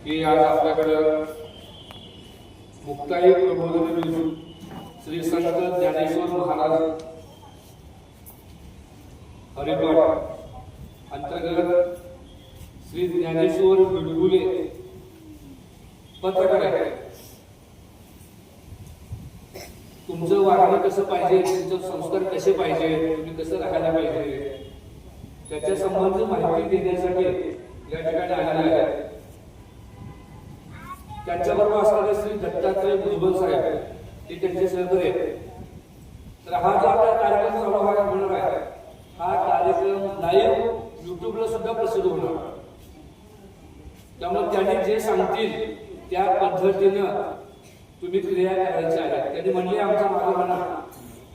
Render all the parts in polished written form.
की आज आपल्याकडं मुक्ताई प्रबोधिनी श्री संत ज्ञानेश्वर महाराज हरिपाठ अंतर्गत श्री ज्ञानेश्वर बिडगुले पत्रकार आहे. तुमचं वागणं कसं पाहिजे, तुमचं संस्कार कसे पाहिजे, तुम्ही कसं राहायला पाहिजे त्याच्या संबंधी माहिती देण्यासाठी या ठिकाणी आलेले आहेत. त्यांच्याबरोबर असणारे श्री दत्तात्रय भुजबळ साहेब ते त्यांचे सहकारी आहेत. तर हा जो आपला कार्यक्रम चालू होणार आहे हा कार्यक्रम लाईव्ह युट्यूबला सुद्धा प्रसिद्ध होणार. त्यामुळे त्यांनी जे सांगतील त्या पद्धतीनं तुम्ही क्रिया करायच्या आहेत. त्यांनी म्हणले आमचा मागं म्हणा,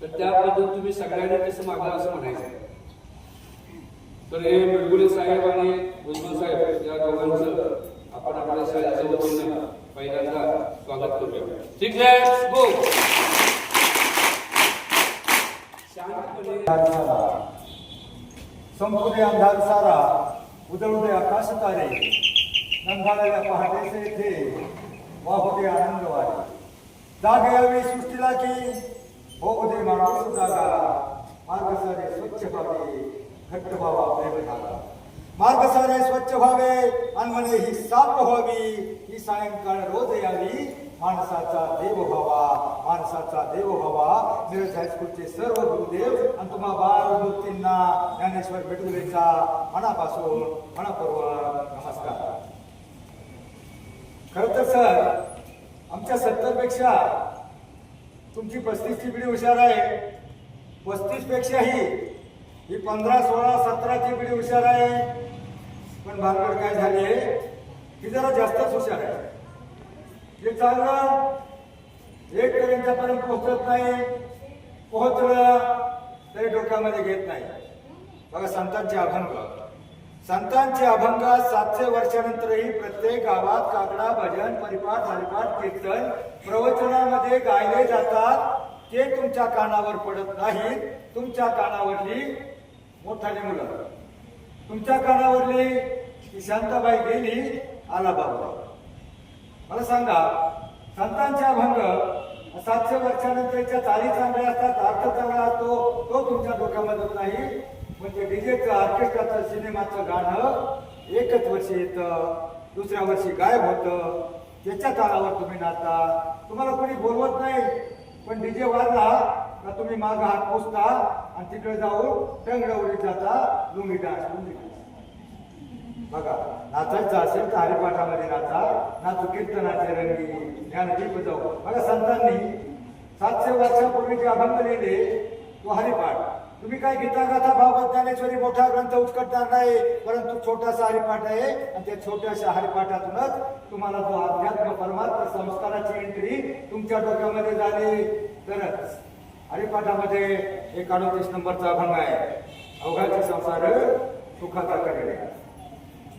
तर त्या पद्धतीने तुम्ही सगळ्यांनी तसं मागं असं म्हणायचं. तर हे बिडगुले साहेब आणि भुजबळ साहेब या दोघांचं आपण आपल्या शाळेच्या वतीनं पहिल्यांदा स्वागत करूया. ठीक आहे, गो. संपूर्ण अंधार सारा उजळूदे आकाश तारे नंदाळ्या पहाटेचे इथे वाहुदे आनंद वारे जागे यावी सृष्टीला की हो दे माणूस जागा मार्ग सारे स्वच्छ व्हावे घट्ट व्हावा प्रेम धागा मार्ग सारे स्वच्छ व्हावे अनमने ही साफ व्हावी ही सायंकाळ रोज यावी माणसाचा देव व्हावा माणसाचा देव व्हावा. मिरज हायस्कूलचे सर्व गुरुदेव आणि तुम्हा बालमूर्तींना ज्ञानेश्वर बिडगुलेचा मनापासून मनपूर्वक नमस्कार. खरं तर सर आमच्या 70 पेक्षा तुमची 35ची पिढी हुशार आहे. 35 पेक्षाही ही 15, 16, 17ची पिढी हुशार आहे. पण भानगड काय झाली ही जरा जास्तच हुशार आहे. जे चाललं एक पर्यंत पोहोचत नाही, पोहोचलं तरी डोक्यामध्ये घेत नाही. बघा संतांचे अभंग 700 वर्षानंतरही प्रत्येक गावात काकडा भजन परिपाठ हरिपाठ कीर्तन प्रवचनामध्ये गायले जातात. ते तुमच्या कानावर पडत नाही. तुमच्या कानावरली मोठाली मुलं, तुमच्या कानावरली की शांताबाई गेली आला बाबा. मला सांगा संतांचे अभंग 700 वर्षानंतरच्या चाली चांगल्या असतात, अर्थ चांगला असतो, तो तुमच्या डोक्यामध्ये नाही. म्हणजे डीजेचं ऑर्केस्ट्राचं सिनेमाचं गाणं एकच वर्षी येतं, दुसऱ्या वर्षी गायब होतं. त्याच्या तालावर तुम्ही नाचता, तुम्हाला कोणी बोलवत नाही. पण डीजे वाजला का तुम्ही मागं हात पुसता आणि तिकडे जाऊन टंगड्या उडीत जाता. लुंगी डान्स बघा. नाचायचं असेल तर हरिपाठामध्ये नाचा, नाचू कीर्तनाचे रंगी ज्ञानदीप जाऊ. बघा संतांनी 700 वर्षापूर्वी जे अभंग लिहिले तो हरिपाठ. तुम्ही काय गीता गाथा भागवत ज्ञानेश्वरी मोठा ग्रंथ उचकटणार नाही, परंतु छोटासा हरिपाठ आहे. आणि त्या छोट्याशा हरिपाठातूनच तुम्हाला जो अध्यात्म परमात्मा संस्काराची एंट्री तुमच्या डोक्यामध्ये झाली. तरच हरिपाठामध्ये 38 नंबरचा अभंग आहे. अवघाचे संसार सुखाचा करेल.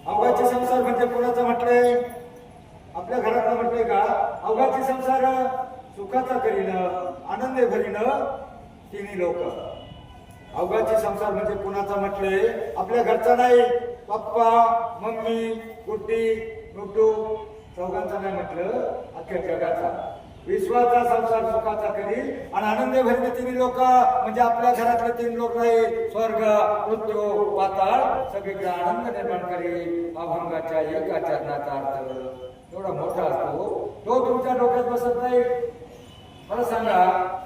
अवघाचे संसार म्हणजे कोणाचा म्हटलंय? आपल्या घरातला म्हटलंय का? अवघाचे संसार सुखाचा करीन आनंदे भरीन तिन्ही लोक. अवघाचे संसार म्हणजे कोणाचा म्हटलंय? आपल्या घरचा नाही. पप्पा मम्मी गुड्डी गुड्डू चौघांचा नाही म्हटलं, अख्ख्या जगाचा. विश्वाचा संसार सुखाचा करील आणि आनंदे भरीन तिन्ही लोक. म्हणजे आपल्या घरातले 3 लोक नाही, स्वर्ग मृत्यू पाताळ सगळीकडे आनंद निर्माण करील. अभंगाच्या एका चरणाचा अर्थ एवढा मोठा असतो, तो तुमच्या डोक्यात बसत नाही. मला सांगा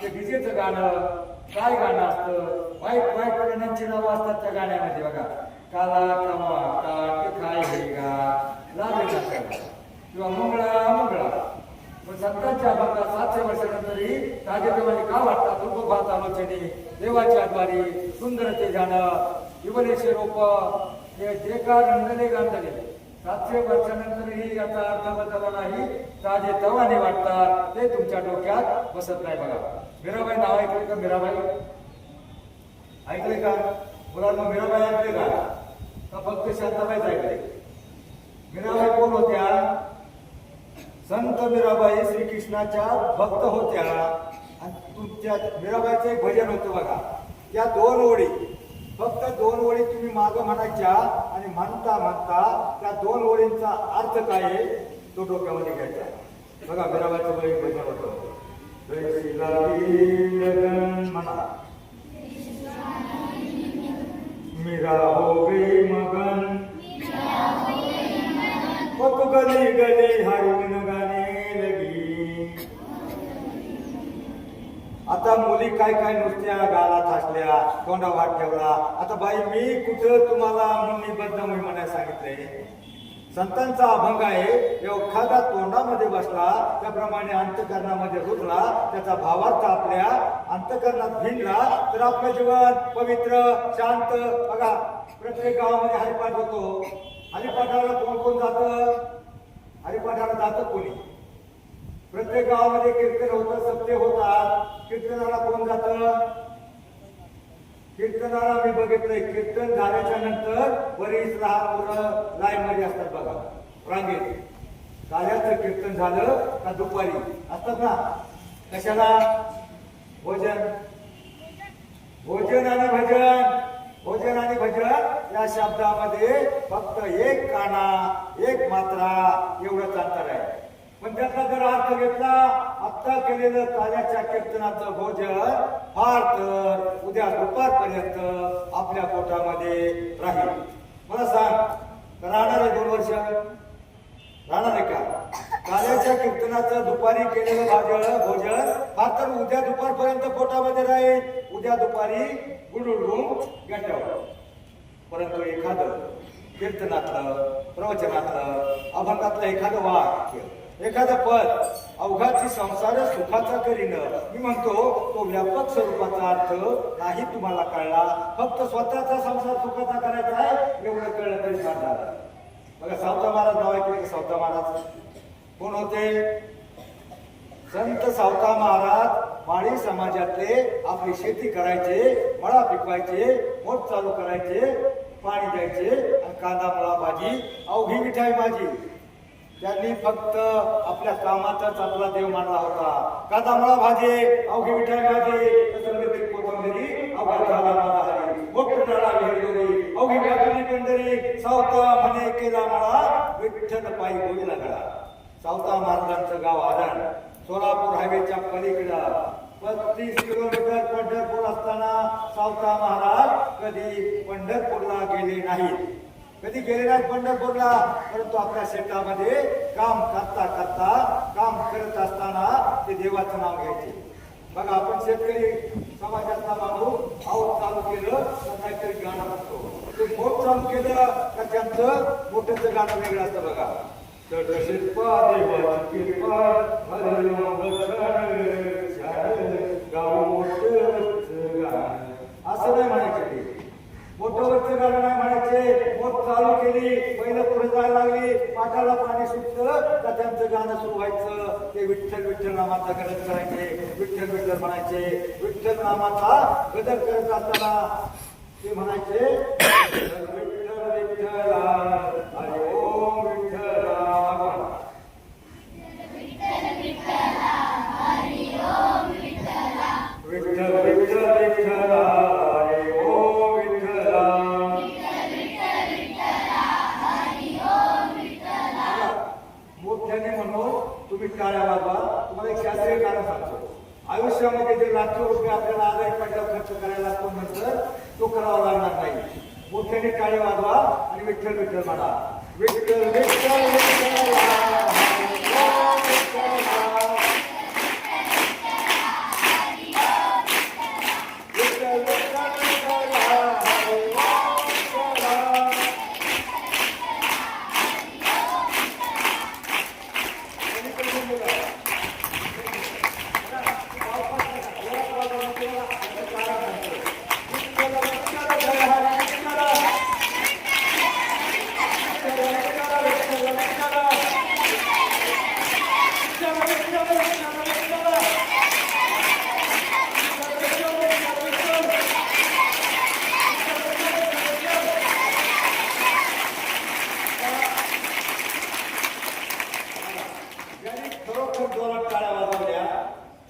ते डीजेचं गाणं काय गाणं असतं? वाईट प्राण्यांची नावं असतात त्या गाण्यामध्ये. बघा काला कामा काट खाय गा लागेल किंवा मुंगळा मुंगळा. पण संतांच्या अभंगात 700 वर्षानंतरही राजदेवाने का वाटतात? रूपभात आलोचनी देवाची आद्वारी सुंदर ते जाणं युवनेचे रोप हे जे का रंगले गांधले. 700 वर्षानंतरही याचा अर्थ बदलला नाही. राजे तवाने वाटतात ते तुमच्या डोक्यात बसत नाही. बघा मीराबाई नाव ऐकले का? मीराबाई ऐकले का? मुलांना मीराबाई ऐकले का फक्त शांताबाईच ऐकले? मीराबाई कोण होत्या? संत मीराबाई श्रीकृष्णाच्या भक्त होत्या. आणि तुमच्या मीराबाईचं एक भजन होतं बघा. त्या 2 ओळी फक्त 2 ओळी तुम्ही मागं म्हणायच्या आणि म्हणता म्हणता त्या 2 ओळींचा अर्थ काय आहे तो डोक्यामध्ये घ्यायचा. बघा मीराबाईचं एक भजन होतं, जैसी लागी लगन म्हणा, मीरा हो गई मगन, वो तो गली गली हरवून गाणे लगी. आता मुली काय काय नुसत्या गाला थासल्या, तोंडा वाट ठेवला. आता बाई मी कुठं तुम्हाला मुन्नी बदनामी म्हणायला सांगितलंय. संतांचा अभंग आहे, एखादा तोंडामध्ये बसला त्याप्रमाणे अंतकरणामध्ये रुजला, त्याचा भावार्थ आपल्या अंतकरणात भिनला तर आपलं जीवन पवित्र शांत. बघा प्रत्येक गावामध्ये हरिपाठ होतो. हरिपाठाला कोण कोण जातं? हरिपाठाला जातं कोणी? प्रत्येक गावामध्ये कीर्तन होतं, सप्ते होतात. कीर्तनाला कोण जातं? कीर्तनाला मी बघितलंय, कीर्तन झाल्याच्या नंतर बरीच लहान मुलं लाईन मध्ये असतात बघा, रांगेत. कार्याचं कीर्तन झालं का दुपारी असतात ना, कशाला? भोजन. भोजन आणि भजन, भोजन आणि भजन या शब्दामध्ये फक्त एक काना एक मात्रा एवढंच अंतर आहे. पण त्याचा जर अर्थ घेतला, आता केलेलं कार्याच्या कीर्तनाचं भोजन फार तर उद्या दुपारपर्यंत आपल्या पोटामध्ये राहील. मला सांग, राहणार आहे 2 वर्ष? राहणार आहे का? कार्याच्या कीर्तनाचं दुपारी केलेलं भोजन फार तर उद्या दुपारपर्यंत पोटामध्ये राहील. उद्या दुपारी गुडुडून गटावर. परंतु एखादं कीर्तनातलं, प्रवचनातलं, अभंगातलं एखादं वाक्य, एखादं पद अवघाची संसार सुखाचा करीन, मी म्हणतो तो व्यापक स्वरूपाचा अर्थ नाही तुम्हाला कळला. फक्त स्वतःचा संसार सुखाचा करायचा आहे एवढं कळलं तरी झालं. बघा सावता महाराज नाव ऐकलं की? सावता महाराज कोण होते? संत सावता महाराज माळी समाजातले. आपली शेती करायचे, मळा पिकवायचे, मोठ चालू करायचे, पाणी द्यायचे आणि कांदा मळा भाजी अवघी मिठाई भाजी. त्यांनी फक्त आपल्या कामाचाच आपला देव मानला होता. कांदा मळा भाजी अवघी मिठाई भाजी, कोथंबिरी अवघा झाला माझा हरी, मोठं डाळा विहिरी अवघी भाजी कंदरी. सावता म्हणे केला मळा, विठ्ठल पायी होईल गळा. सावता महाराजांचं गाव आरण, सोलापूर हायवेच्या पलीकडं 35 किलोमीटर पंढरपूर असताना सावता महाराज कधी पंढरपूरला गेले नाहीत. कधी गेले नाहीत पंढरपूरला. परंतु आपल्या शेतामध्ये काम करता करता, काम करत असताना ते देवाचं नाव घ्यायचे. बघा आपण शेतकरी समाजातला माणूस आऊत चालू केलं तर काहीतरी गाणं म्हणतो. ते मोठ चालू केलं तर त्यांचं मोठ्याचं गाणं वेगळं असतं बघा. शिल्पा देवाची कृपा असं नाही म्हणायचे. ते मोठवरचं गाणं नाही म्हणायचे. मोठ चालू केली, पहिलं पुढे जायला लागली, पाठाला पाणी सुटलं तर त्यांचं गाणं सुरू व्हायचं. ते विठ्ठल विठ्ठल नामाचा गदर करायचे, विठ्ठल विठ्ठल म्हणायचे. विठ्ठल नामाचा गदर करत असताना ते म्हणायचे, विठ्ठल विठ्ठल हरी ओम विठ्ठल. विठ्ठल विठ्ठल विठ्ठल हरी ओम विठ्ठल. मोठ्याने म्हणून तुम्ही टाळ्या वाजवा. तुम्हाला एक शास्त्रीय कारण सांगतो. आयुष्यामध्ये जे लाखो रुपये आपल्याला आजारी पडल्यावर खर्च करायला लागतो नंतर तो करावा लागणार नाही. मोठ्याने टाळी वाजवा आणि विठ्ठल विठ्ठल म्हणा. विठ्ठल विठ्ठल विठ्ठल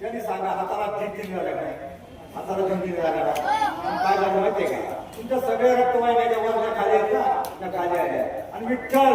त्यांनी सांगा हाताला झिंझिन झाल्या काय? हाताला झिंझिन झाल्या काय झालं माहितीये का? तुमच्या सगळ्या रक्तवाहिन्या ज्या वरच्या खाली आहेत ना, त्या खाली आल्या. आणि विठ्ठल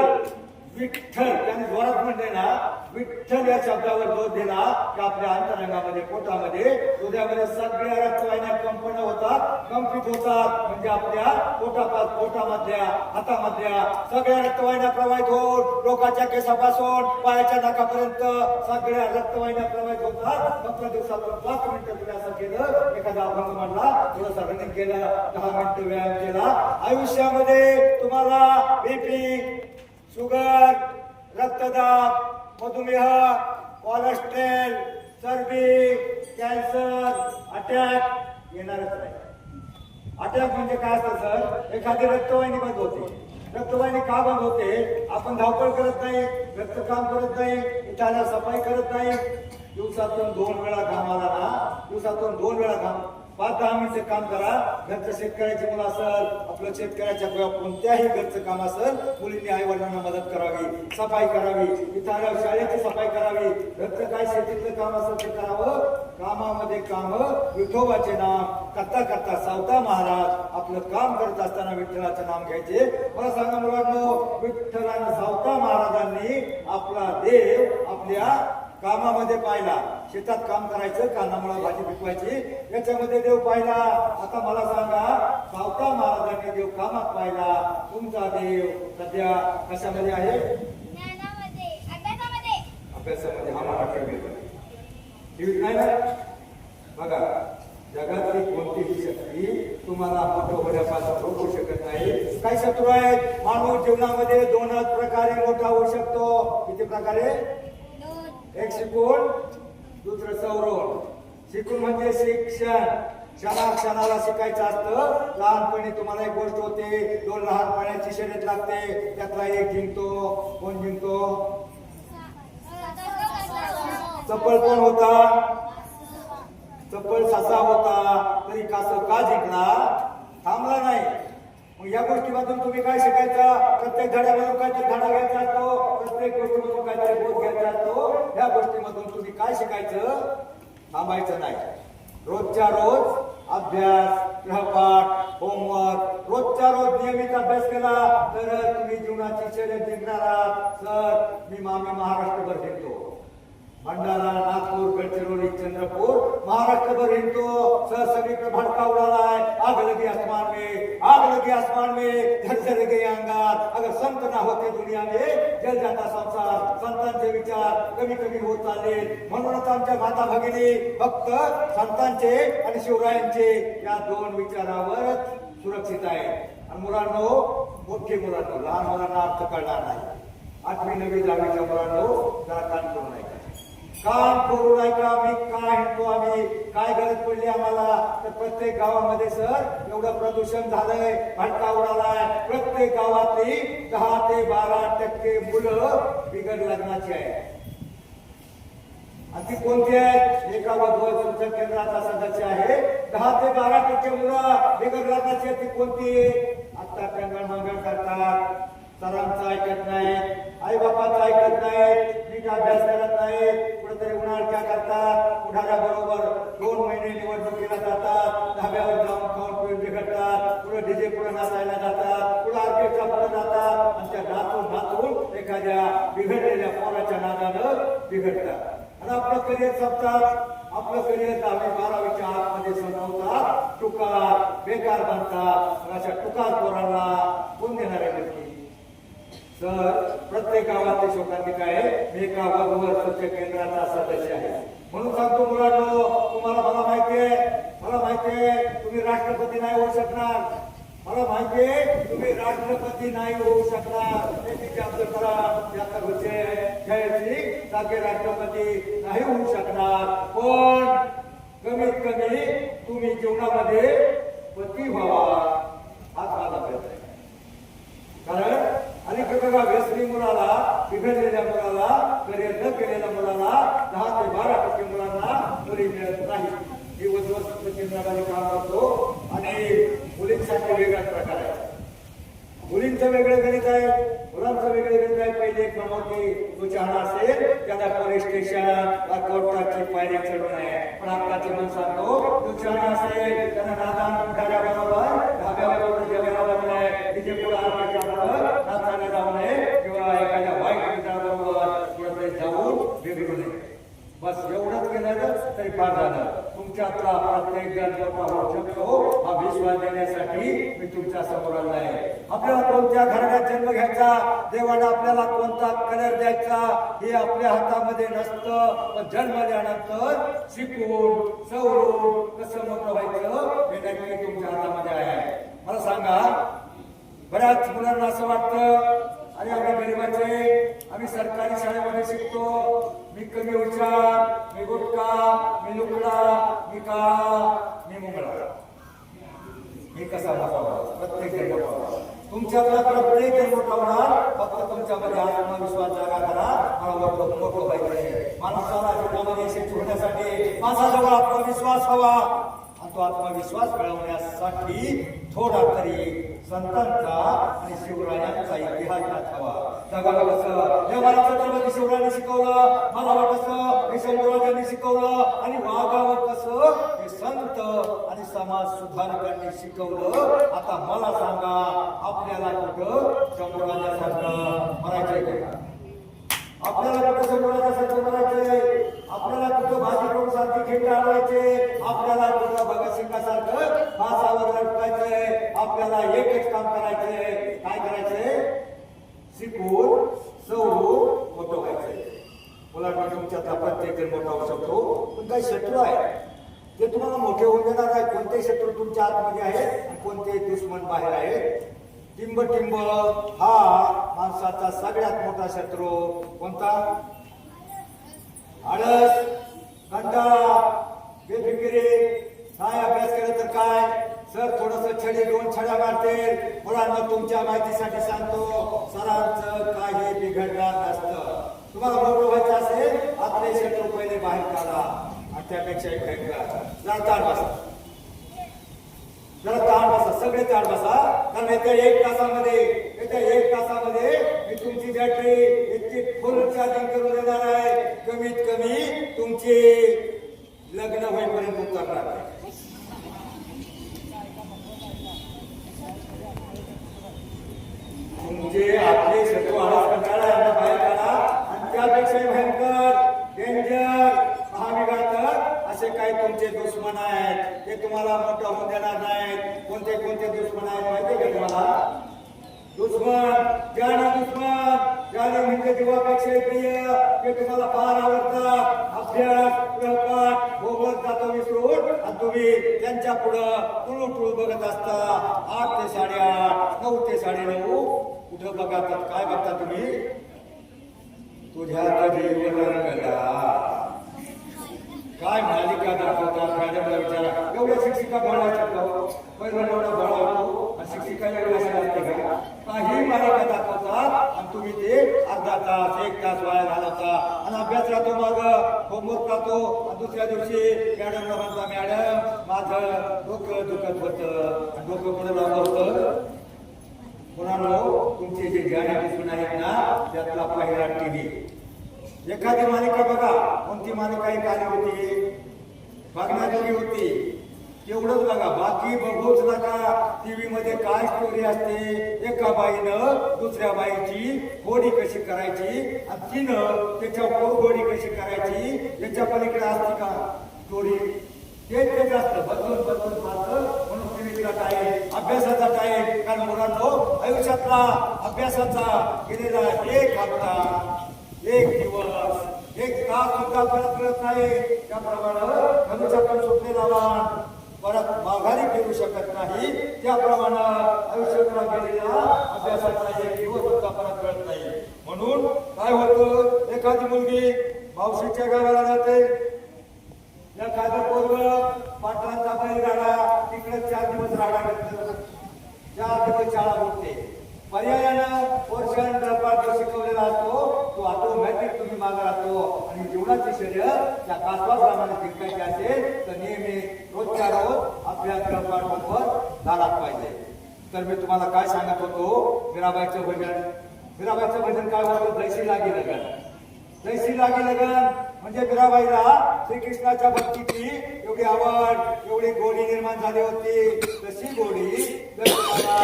विठ्ठल त्याने जोरात म्हणले ना, विठ्ठल या शब्दावर जोर दिला की आपल्या अंतरंगामध्ये, पोटामध्ये, हृदयामध्ये सगळ्या रक्तवाहिन्या कंपन होतात, कंपित होतात. म्हणजे आपल्या पोटामधल्या, हातामधल्या सगळ्या रक्तवाहिन्या प्रवाहित होऊन डोकाच्या केसापासून पायाच्या नाकापर्यंत सगळ्या रक्तवाहिन्या प्रवाहित होतात. फक्त दिवसातून 5 मिनिटं तुम्ही असं केलं, एखादा अभंग म्हणला, थोडासा रनिंग केलं, 10 मिनिटं व्यायाम केला, आयुष्यामध्ये तुम्हाला बीपी, शुगर, रक्तदाब, मधुमेह, कोलेस्ट्रॉल, चरबी, कॅन्सर, अटॅक येणारच नाही. अटॅक म्हणजे काय असतं सर? एखादी रक्तवाहिनी बंद होते. रक्तवाहिनी का बंद होते? आपण धावपळ करत नाही, रक्त काम करत नाही, इटाला सफाई करत नाही. दिवसातून 2 वेळा घाम आला ना, दिवसातून 2 वेळा घाम, 5-10 मिनिटे काम करा. घरचं शेतकऱ्याची मुलं असेल, आपलं शेतकऱ्याच्या कोणत्याही घरचं काम असेल, मुलींनी आई वडिलांना मदत करावी, सफाई करावी, इथं शाळेची सफाई करावी, घरचं काय शेतीतलं काम असेल ते करावं. कामामध्ये काम, विठोबाचे नाम करता करता सावता महाराज आपलं काम करत असताना विठ्ठलाचं नाम घ्यायचे. मला सांगा मुलांनो, विठ्ठलानं सावता महाराजांनी आपला देव आपल्या कामामध्ये पाहिला. शेतात काम करायचं, कानामुळा भाजी पिकवायची, याच्यामध्ये देव पाहिला. आता मला सांगा, सावता महाराजांनी देव कामात पाहिला. तुमचा देव सध्या कशामध्ये आहे? अभ्यासामध्ये. हा मला टीव्हीत नाही ना. बघा, जगातली कोणतीही शक्ती तुम्हाला मोठं होण्यापासून रोखू शकत नाही. काही शत्रू आहेत. मानव जीवनामध्ये 2च प्रकारे मोठा होऊ शकतो. किती प्रकारे? एक शिकून, दुसरं सवरून. शिकून म्हणजे शिक्षण, क्षणाला शिकायचं असतं. लहानपणी तुम्हाला एक गोष्ट होते, 2 लहान पाण्याची शर्यत लागते, त्यातला एक जिंकतो. कोण जिंकतो? चप्पल कोण होता? चप्पल ससा होता. तरी का जिंकला? थांबला नाही. मग या गोष्टीमधून तुम्ही काय शिकायचं? प्रत्येक धड्यामधून काहीतरी धडा घ्यायचा असतो, प्रत्येक गोष्टीमधून काहीतरी बोध घ्यायचा असतो. या गोष्टीमधून तुम्ही काय शिकायचं? थांबायचं नाही. रोजच्या रोज अभ्यास, गृहपाठ, होमवर्क, रोजच्या रोज नियमित अभ्यास केला तर तुम्ही जीवनाची शर्यत जिंकणार आहात. सर, मी महाराष्ट्रभर फिरतो. भंडारा, नागपूर, गडचिरोली, चंद्रपूर, महाराष्ट्रभर हिंदू. सर, सगळीकडे भडका उडालाय. आग लगी आसमान में, आग लगी आसमान में, झरझर गए अंगार. अगर संत ना होते दुनिया में, जल जाता संसार. संतांचे विचार कमी कमी होत चालले. म्हणूनच आमच्या माता भगिनी फक्त संतांचे आणि शिवरायांचे या 2 विचारावर सुरक्षित आहे. आणि मुलांनो, मोठे मुलांनो, लहान मुलांना अर्थ कळणार नाही. 8वी 9वी 10वीच्या मुलांनो, जरा कान करू नये. काम करू नाही का? आम्ही काय हिंडतो, आम्ही काय गरज पडली आम्हाला? तर प्रत्येक गावामध्ये सर एवढं प्रदूषण झालंय, भडका उडालाय. प्रत्येक गावातली 10 ते 12% मुलं बिगर लग्नाची आहेत. आणि ती कोणती आहेत? एका वधू केंद्राचा सदस्य आहे. 10 ते 12% मुलं बिगर लग्नाची आहेत. ती कोणती? आता टंगळ मंगळ करतात, सरांचं ऐकत नाहीत, आई बापाचं ऐकत नाहीत, नीट अभ्यास करत नाहीत, कुठेतरी उन्हाळ्या करतात, उन्हाळ्याबरोबर 2 महिने निवडणुकीला जातात, धाब्यावर जाऊन खाऊन पिऊन बिघडतात, पुढे डीजे पुढे नाचायला जातात, पुढे ऑर्केस्ट्रा पुढे जातात, आणि त्या नाचून एखाद्या बिघडलेल्या पोराच्या नादानं बिघडतात. आणि आपलं करिअर संपतात. आपलं करिअर 10वी 12वीच्या आतमध्ये संपवतात. टुकार, बेकार बनतात. अशा टुकार पोरांना कोण देणार आहे गोष्टी? तर प्रत्येक गावातले शोकांतिका आहे. मी एका वधूवर स्वच्छ केंद्राचा सदस्य आहे. म्हणून सांगतो मुलांनो, मला माहितीये तुम्ही राष्ट्रपती नाही होऊ शकणार. मला माहितीये तुम्ही राष्ट्रपती नाही होऊ शकणार. अब्दुल कलाम, डॉक्टर हुसेन, जयसिंग सारखे राष्ट्रपती नाही होऊ शकणार. पण कमीत कमी तुम्ही जीवनामध्ये पती व्हावा, हाच माझा प्रयत्न आहे. कारण अलीकडे बघा, व्यसनी मुलाला, बिघडलेल्या मुलाला, करिअर न केलेल्या मुलाला 10 ते 12% मुलांना मुली मिळत नाही. दिवसभर केंद्रामध्ये काम करतो आणि मुलींसाठी वेगळाच प्रकार आहे. मुलींचं वेगळं गणित आहे, मुलांचं वेगळं गणित आहे. पहिले एक नमवती तो चहा असेल, त्याला पोलीस स्टेशन कोर्टाची पायरी चढून आहे. पण आताची मन सांगतो, तो चहा असेल, त्यांना नादान बरोबर धाब्याबरोबर जेवायला लागलाय, तिथे पुढे नाचायला जाऊ नये किंवा एखाद्या वाईट बिघडू नये. बस एवढंच केलं तरी फार झालं. तुमच्यातला प्रत्येक जण मोठा होऊ शकतो हा विश्वास देण्यासाठी मी तुमच्या समोर आलो आहे. आपल्याला कोणत्या घराण्यात जन्म घ्यायचा, देवाने आपल्याला कोणता कलर द्यायचा हे आपल्या हातामध्ये नसतं. पण जन्मल्यानंतर शिकून सवरून कसं मोठं व्हायचं हे नक्की तुमच्या हातामध्ये आहे. मला सांगा, बऱ्याच मुलांना असं वाटतं अरे आम्ही गरीबाचे, आम्ही सरकारी शाळेमध्ये शिकतो, मी कमी हुशार, मी गुटखा, मी लुकडा, मी काळा, मी मुंगळा, मी कसा मोठा होणार? प्रत्येक जण मोठा होणार. तुमच्यातला प्रत्येक जण मोठा होणार. फक्त तुमच्यामध्ये आत्मविश्वास जागा करा. मला मोठं व्हायचंय. माणसाला जीवनामध्ये यशस्वी होण्यासाठी माणसाजवळ आत्मविश्वास हवा. आणि तो आत्मविश्वास मिळवण्यासाठी थोडा तरी संतांचा आणि शिवरायांचा इतिहास हवा. जगाला कसं या मला छत्रपती शिवरायांनी शिकवलं, मला कसं हे शंभूराजांनी शिकवलं, आणि वाघावर कसं हे संत आणि समाज सुधारकांनी शिकवलं. आता मला सांगा, आपल्याला कुठं शंभूराजासारखं म्हणायचंय का? आपल्याला कुठं शंभूराजासारखं म्हणायचंय? आपल्याला कुठं भाजी करून सारखी खेळ आणायचे? आपल्याला कुठं भगतसिंगासारखं फासावर लटकायचंय? आपल्याला एकच काम करायचंय. काय करायचंय? शिकून सवरून मोठं व्हायचंय. मुलांना तुमच्यातला प्रत्येक जण मोठा होऊ शकतो. पण काही शत्रू आहे ते तुम्हाला मोठे होऊन देणार आहे. कोणते शत्रू तुमच्या आतमध्ये आहेत आणि कोणते दुश्मन बाहेर आहेत? टिंब हा माणसाचा सगळ्यात मोठा शत्रू. कोणता? आळस, कंटाळा, बेफिकिरी. काय अभ्यास केलं तर काय, सर थोडस छडी दोन छड्या मारते. मुलांना तुमच्या माहितीसाठी सांगतो, सरांचं काही बिघडणार नसतं. तुम्हाला मोठं व्हायचं असेल, आपले शत्रू पहिले बाहेर काढा आणि त्यापेक्षा एक जरा ताण बसा, जरा ताण बसा, सगळे ताण बसा. कारण येत्या एक तासामध्ये मी तुमची बॅटरी इतकी फुल चार्जिंग करून देणार आहे, कमीत कमी तुमची लग्न होईपर्यंत उतरणार आहे. तुमचे आपले शत्रू आळस कंटाळा यांना बाहेर काढा. आणि त्यापेक्षा भयंकर डेंजर महाविघातक असे काही तुमचे दुश्मन आहेत, ते तुम्हाला मोठं होऊन देणार नाहीत. कोणते कोणते दुश्मन आहेत माहिती का तुम्हाला? दुश्मन ज्ञानी म्हणजे जीवापेक्षा प्रिय, ते तुम्हाला फार आवडतात. अभ्यास गृहपाठ भोगत जातो विसरून, आणि तुम्ही त्यांच्या पुढं टुळू बघत असता. 8 ते 8:30, 9 ते 9:30 कुठं बघतात? काय बघता तुम्ही? तुझ्या जीवन रंगला काय मालिका दाखवतात? मॅडमला विचारा, एवढ्या शिक्षिका भरवायच्या का? पहिला एवढा भरवतो आणि शिक्षिका एवढ्या असते का? काही मालिका दाखवतात आणि तुम्ही ते अर्धा तास 1 तास वाया घालवता. आणि अभ्यास राहतो, माग होमवर्क राहतो. आणि दुसऱ्या दिवशी मॅडमला म्हणता, मॅडम माझं डोकं दुखत होतं. आणि डोकं कुठं लावलं होतं? मुलांनो, तुमचे जे ज्ञानी दुश्मन आहेत ना, त्यातला पहिला टीव्ही. एखादी मालिका बघा. कोणती मालिका एक आली होती, बघण्याजोगी होती, तेवढंच बघा, बाकी बघूच नका. टीव्ही मध्ये काय स्टोरी असते? एका बाईनं दुसऱ्या बाईची होडी कशी करायची आणि तिनं त्याच्यावर होडी कशी करायची, याच्या पलीकडे असते का स्टोरी? तेच असतं. बदलून पाहतं. म्हणून टीव्हीचा टाईम, अभ्यासाचा टाईम. कारण मुलांनो, आयुष्यातला अभ्यासाचा गेलेला 1 हप्ता, 1 दिवस, 1 तास सुद्धा परत मिळत नाही. त्याप्रमाणे भविष्यातून सुटलेला वाण परत माघारी फिरू शकत नाही. त्याप्रमाणे आयुष्यातला गेलेला अभ्यासाचा 1 दिवस सुद्धा परत मिळत नाही. म्हणून काय होतं, एखादी मुलगी मावशीच्या गावाला जाते, एखादं पोरगं पाटलांचा बैलगाडा, तिकडे 4 दिवस राडा घेतलं, 4 दिवस शाळा होते. पर्यायानं वर्षान जो शिकवलेला असतो तो ऑटोमॅटिक तुम्ही मागे राहतो. आणि जीवनाची शर्यत त्या कासवाप्रमाणे जिंकायची असेल तर नेहमी रोजच्या रोज आपल्या गृहपाठ झालाच पाहिजे. तर मी तुम्हाला काय सांगत होतो, मीराबाईचं भजन काय होतं? जैसी लागी लगन. जैसी लागी लगन म्हणजे मीराबाईला श्रीकृष्णाच्या भक्तीची एवढी आवड, एवढी गोडी निर्माण झाली होती. तशी गोडी जर तुम्हाला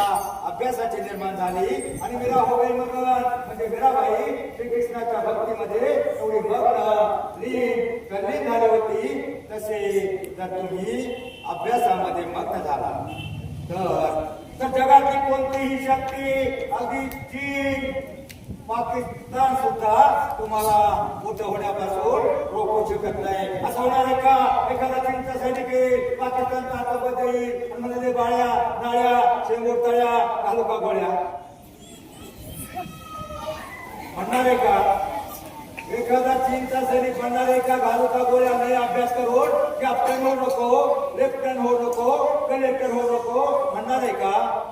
अभ्यासाची निर्माण झाली आणि मीरा होईल मगन म्हणजे मीराबाई श्रीकृष्णाच्या भक्तीमध्ये एवढी मग्न लीन तल्लीन झाली होती, तसे जर तुम्ही अभ्यासामध्ये मग्न झाला तर जगातली कोणतीही शक्ती अगदी चीन पाकिस्तान सुद्धा तुम्हाला मोठं होण्यापासून रोखू शकत नाही. असं होणार आहे का? एखादा चीनचा सैनिक येईल, पाकिस्तानचा हाताबद्दल येईल आणि म्हणजे बाळ्या नाळ्या शेंगोर तळ्या घालू का गोळ्या म्हणणार आहे का? एखादा चीनचा सैनिक म्हणणार आहे का घालू का गोळ्या? नाही अभ्यास करून कॅप्टन होऊ नको, लेफ्टनंट होऊ नको, कलेक्टर होऊ नको म्हणणार आहे का?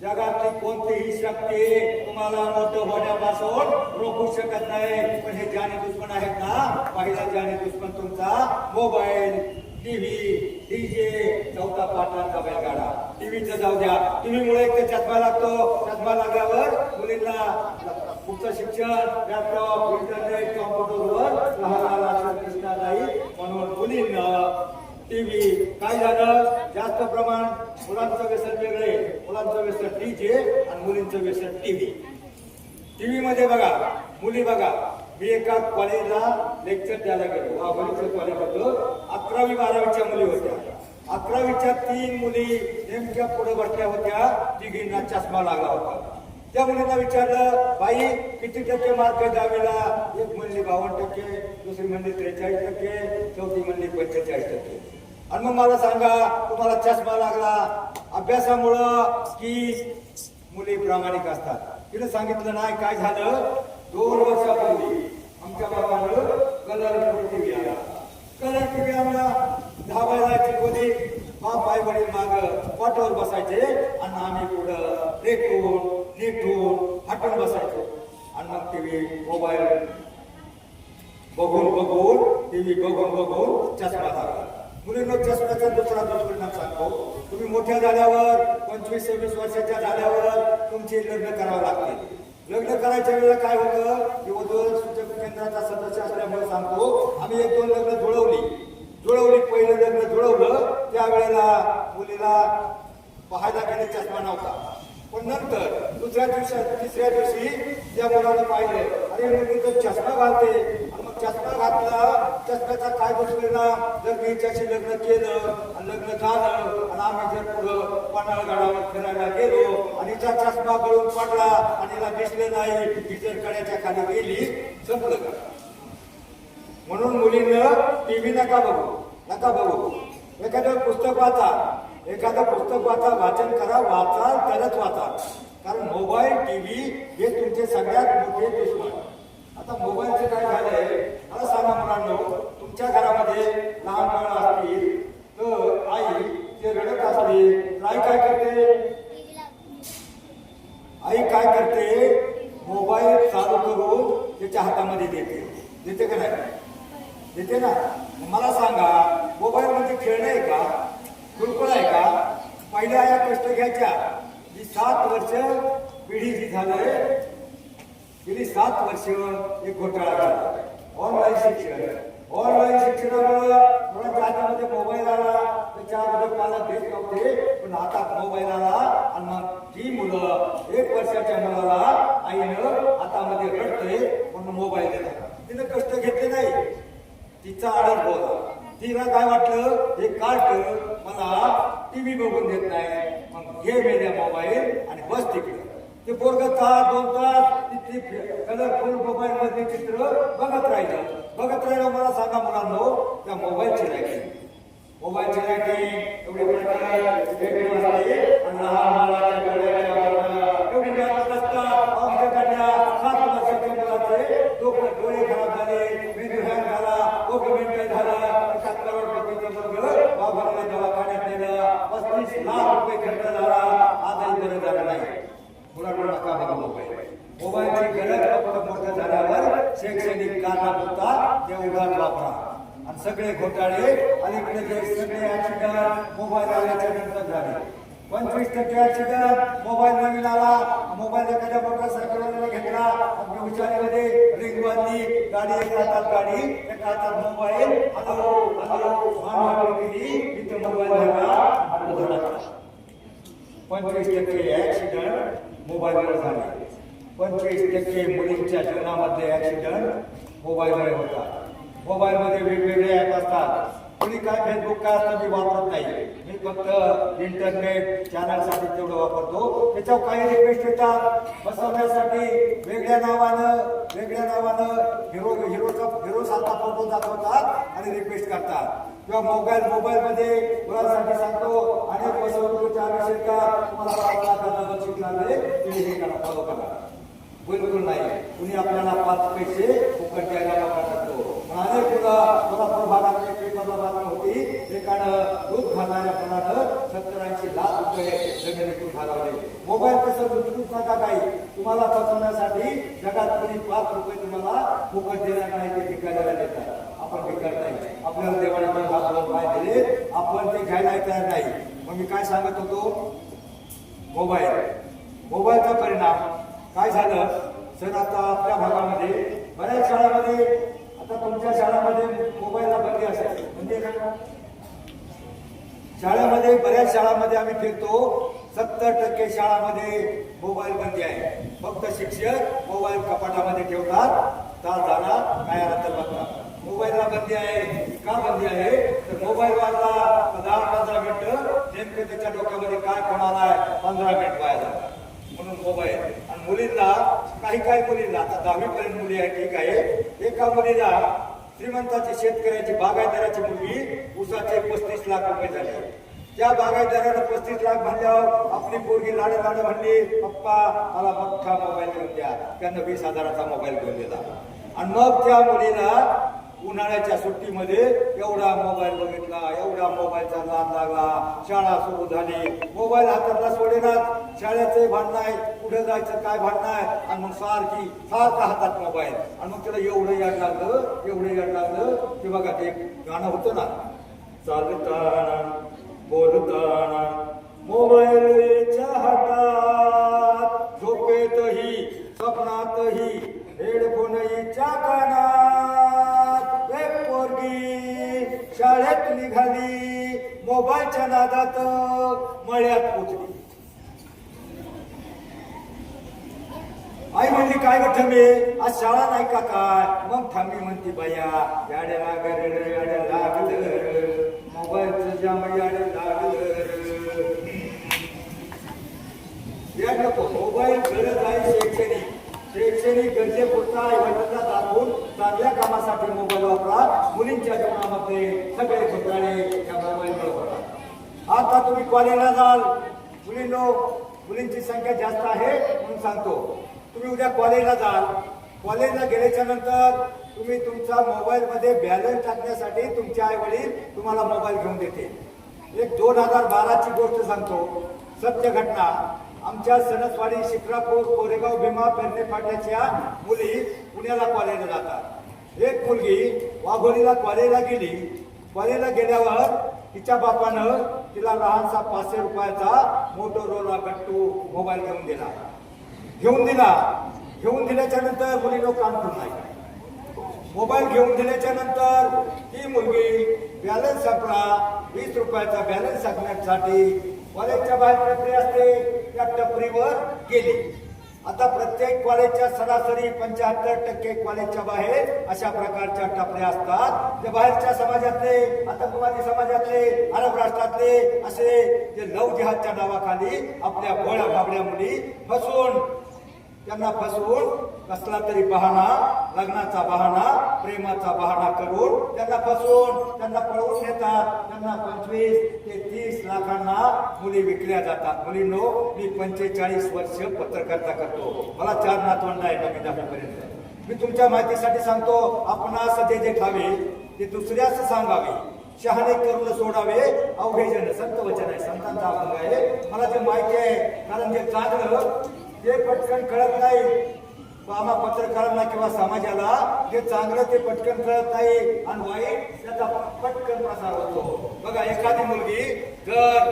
जगातली कोणतीही शक्ती तुम्हाला मोठं होण्यापासून रोखू शकत नाही. पण हे जाणे दुश्मन आहेत ना, पहिला जाणे दुश्मन तुमचा मोबाईल, टीव्ही, डीजे, चौथा पाटांचा बैलगाडा. टीव्हीचं जाऊ द्या, टीव्हीमुळे एक तर चष्मा लागतो, चष्मा लागल्यावर मुलींना पुढचं शिक्षण लॅपटॉप, इंटरनेट, कॉम्प्युटरवर लहान लहान दिसणार नाही म्हणून मुलींना टीव्ही काय झालं, जास्त प्रमाण मुलांचं व्यसन वेगळे, मुलांचं व्यसन डीजे आणि मुलींचं व्यसन टीव्ही. टीव्ही मध्ये बघा, मुली बघा, मी एका कॉलेजला लेक्चर द्यायला गेलो, वाघोलीचं कॉलेज होतं. 11वी 12वीच्या मुली होत्या. 11वीच्या 3 मुली नेमक्या पुढे बसल्या होत्या, तिघींना चष्मा लागला होता. त्या मुलींना विचारलं, बाई किती टक्के मार्क 10वीला? एक म्हणली 52%, दुसरी म्हणली 43%, चौथी म्हणली 45%. आणि मग मला सांगा, तुम्हाला चष्मा लागला अभ्यासामुळं की मुली प्रामाणिक असतात? तिने सांगितलं नाही. काय झालं, 2 वर्षापूर्वी आमच्या बाबानं कलर टीव्ही आला. कलर टीव्ही आम्हाला 10 वयाची होती. बाप आई वडील माग पाठावर बसायचे आणि आम्ही पुढं रेटून नेटून हटून बसायचो. आणि मग टीव्ही मोबाईल बघून बघून टीव्ही बघून बघून चष्मा लागला. मुलींना चष्म्याचा दुसरा दुष्परिणाम सांगतो. तुम्ही मोठ्या झाल्यावर 25-26 वर्षाच्या झाल्यावर तुमचे लग्न करावं लागते. लग्न करायच्या वेळेला काय होतं की वधू सूचक केंद्राचा सदस्य असल्यामुळे सांगतो, आम्ही 1-2 लग्न जुळवली. पहिलं लग्न जुळवलं त्यावेळेला मुलीला पाहायला गेले चष्मा नव्हता. पण नंतर दुसऱ्या दिवशी तिसऱ्या दिवशी त्या मुलाला पाहिलं, अरे मुलगी तर चष्मा घालते. आणि मग चष्मा घातला, चष्म्याचा काय दुष्परिणाम, जर मी हिच्याशी लग्न केलं आणि लग्न झालं आणि आम्ही जर पुढं पन्हाळगडावर फिरायला गेलो आणि हिचा चष्मा गळून पडला आणि हिला दिसले नाही, ही जर कड्याच्या खाली गेली, संपलं का? म्हणून मुलींना टीव्ही नका बघू. एखादं पुस्तक वाचा, वाचन करा, वाचाल तरच वाचाल. कारण मोबाईल, टीव्ही हे तुमचे सगळ्यात मोठे दुश्मन. आता मोबाईलचं काय झालंय मला सांगा मुलांनो, तुमच्या घरामध्ये लहान बाळ असतील तर आई ते रडत असते, आई काय करते, मोबाईल चालू करून त्याच्या हातामध्ये देते का नाही? देते ना. मला सांगा, मोबाईल म्हणजे खेळणं आहे का, खुरपण आहे का? पहिल्या या कष्ट घ्यायच्या. जी 7 वर्ष पिढी जी झालंय, गेली 7 वर्ष एक घोटाळा झाला. ऑनलाईन शिक्षणामुळे मुलांच्या हातामध्ये मोबाईल आला. त्याच्या अगोदर मला देत नव्हते, पण आता मोबाईल आला आणि मग जी मुलं 1 वर्षाच्या मुलाला आईनं हातामध्ये रडते म्हणून मोबाईल दिला. तिनं कष्ट घेतले नाही, तिचा आडर बोला. तिला काय वाटलं, हे कार्ट मला टीव्ही बघून देत नाही, मग घे मेल्या मोबाईल आणि बस तिकडे. ते पोरगं 2 तास तिथली कलरफुल मोबाईल मध्ये चित्र बघत राहिलं. मला सांगा मुलांनो, त्या मोबाईलची रायटिंग एवढी डोळे खराब झाले, मेंदू हँग झाला, डॉक्युमेंट झाला, 1 करोड दवाखान्यात नेलं, 35 लाख रुपये खर्च झाला, आजही बरं झालं नाही. मुलांना नका बघा मोबाईलची गरज फक्त मोठं झाल्यावर शैक्षणिक कारणापुरता ते उघड वापरा. आणि सगळे घोटाळे अलीकडे जे सगळे ऍक्सिडेंट मोबाईल आल्याच्या नंतर झाले. 25% ऍक्सिडेंट मोबाईल नवीन आला, मोबाईल एखाद्या मोटरसायकलवाल्याला घेतला, आपल्या विचारामध्ये रिंग बांधली, गाडी एका हातात मोबाईल, हॅलो केली, तिथे मोबाईल झाला. 25% ऍक्सिडेंट मोबाईलवर झाले. 25% मुलींच्या जीवनामधले ऍक्सिडेंट मोबाईलमुळे होतात. मोबाईलमध्ये वेगवेगळे ॲप असतात. कोणी काय फेसबुक काय असतं मी वापरत नाही. मी फक्त इंटरनेट चॅनलसाठी तेवढं वापरतो. त्याच्यावर काही रिक्वेस्ट येतात बसवण्यासाठी वेगळ्या नावानं हिरो सारखा फोटो दाखवतात आणि रिक्वेस्ट करतात. किंवा मोबाईलमध्ये मुलांसाठी सांगतो अनेक फसवणुकीच्या आमिष येतात. तुम्हाला 5 लाखाचा बक्षीस लागले तुम्ही हे करा फॉलो करा. बिलकुल नाही. कुणी आपल्याला 5 पैसे फुकट द्यायला करतो. अनेक कोल्हापूर भागामध्ये पेपरला बातमी होती. एकानं दूध खाणाऱ्या मुलानं 70-80 लाख रुपये जमिनीतून घालवले. मोबाईल कसं लुटूच नका काही. तुम्हाला फसवण्यासाठी जगात कोणी 5 रुपये तुम्हाला फुकट देणार नाही ते भिकाऱ्याला देतात. आपण भिकार नाही. आपल्याला देवाने हात दोन पाय दिले आपण ते घ्यायला तयार नाही. मग मी काय सांगत होतो मोबाईलचा परिणाम काय झालं सर. आता आपल्या भागामध्ये बऱ्याच शाळांमध्ये आता तुमच्या शाळांमध्ये मोबाईलला बंदी असेल म्हणजे काय शाळेमध्ये बऱ्याच शाळांमध्ये आम्ही फिरतो 70% शाळांमध्ये मोबाईल बंदी आहे. फक्त शिक्षक मोबाईल कपाटामध्ये ठेवतात. तास झाला काय आला तर बघतात. मोबाईलला बंदी आहे. का बंदी आहे तर मोबाईल वाजला 10-15 मिनिटं नेमकं त्याच्या डोक्यामध्ये काय फोन आलाय 15 मिनिट वाया झाला म्हणून मोबाईल. आणि मुलींना काही मुलींना आता 10वी पर्यंत मुली आहे ठीक आहे. एका मुलीला श्रीमंताची शेतकऱ्याची बागायतदाराची मुलगी ऊसाचे 35 लाख रुपये झाले. त्या बागायतदारानं 35 लाख भरल्यावर आपली पोरगी लाड म्हणली पप्पा मला मोठा मोबाईल घेऊन द्या. त्यानं 20,000चा मोबाईल घेऊन दिला. आणि मग त्या मुलीला उन्हाळ्याच्या सुट्टीमध्ये एवढा मोबाईल बघितला. एवढा मोबाईलचा नाद लागला. शाळा सुरू झाली. मोबाईल हातातला सोडेनाच. शाळेचे भांडणं आहे कुठे जायचं काय भांडणं आहे. आणि मग सारखा हातात मोबाईल. आणि मग त्याला एवढं याड लागलं की बघा ते गाणं होतं ना चालताना बोलताना मोबाईलच्या हातात झोपेतही स्वप्नातही हेडफोनच्या कानात. एक पोरगी शाळेत निघाली मोबाईलच्या नादात मळ्यात पोचली. आई म्हणली काय ग ठमे आज शाळा नाही का काय. मग ठमी म्हणती बया याड्या लागलं मोबाईलचं जाम याड्या लागलं. मोबाईल गरज आहे शैक्षणिक गरजेपुरता आईवडिलांना दाखवून चांगल्या कामासाठी मोबाईल वापरा. मुलींच्या जीवनामध्ये सगळे घोटाळे या मोबाईलमुळे होतात. आता तुम्ही कॉलेजला जाल मुलींची संख्या जास्त आहे म्हणून सांगतो. तुम्ही उद्या कॉलेजला जाल. कॉलेजला गेल्याच्या नंतर तुम्ही तुमचा मोबाईलमध्ये बॅलन्स टाकण्यासाठी तुमचे आई वडील तुम्हाला मोबाईल घेऊन देते. एक 2012ची गोष्ट सांगतो सत्य घटना. आमच्या सणसवाडी शिक्रापूर कोरेगाव भीमा पेरणे फाट्याच्या मुली पुण्याला कॉलेजला जातात. एक मुलगी वाघोलीला कॉलेजला गेली. कॉलेजला गेल्यावर तिच्या बापानं तिला लहानसा 500 रुपयाचा मोटोरोला गट्टू मोबाईल घेऊन दिल्याच्या नंतर मुलीनं काम करू नाही. मोबाईल घेऊन दिल्याच्या नंतर ही मुलगी बॅलन्स संपला 20 रुपयाचा बॅलन्स टाकण्यासाठी कॉलेजच्या बाहेर टपरी असते त्या टपरीवर गेली. आता प्रत्येक कॉलेजच्या सरासरी 75% कॉलेजच्या बाहेर अशा प्रकारच्या टपऱ्या असतात. त्या बाहेरच्या समाजातले आतंकवादी समाजातले अरब राष्ट्रातले असे जे लव जिहादच्या नावाखाली आपल्या भोळ्या भाबड्या मुली त्यांना फसवून कसला तरी बहाणा लग्नाचा बहाणा प्रेमाचा बहाणा करून त्यांना फसवून त्यांना पळवून नेतात. त्यांना 25 ते 30 लाखांना मुली विकल्या जातात. मुलींनो मी 45 वर्ष पत्रकारिता करतो. मला 4 नातवंड आहे 9वी पर्यंत. मी तुमच्या माहितीसाठी सांगतो आपणास जे ठावे ते दुसऱ्याच सांगावे. शहाणे करून सोडावे अवघे जन संत वचन आहे. संतांचा अभंग आहे. मला जे माहिती आहे कारण जे चांगलं ते पटकन कळत नाही. आम्हा पत्रकारांना किंवा समाजाला जे चांगलं ते पटकन कळत नाही आणि वाईट त्याचा पटकन प्रसार होतो. बघा एखादी मुलगी जर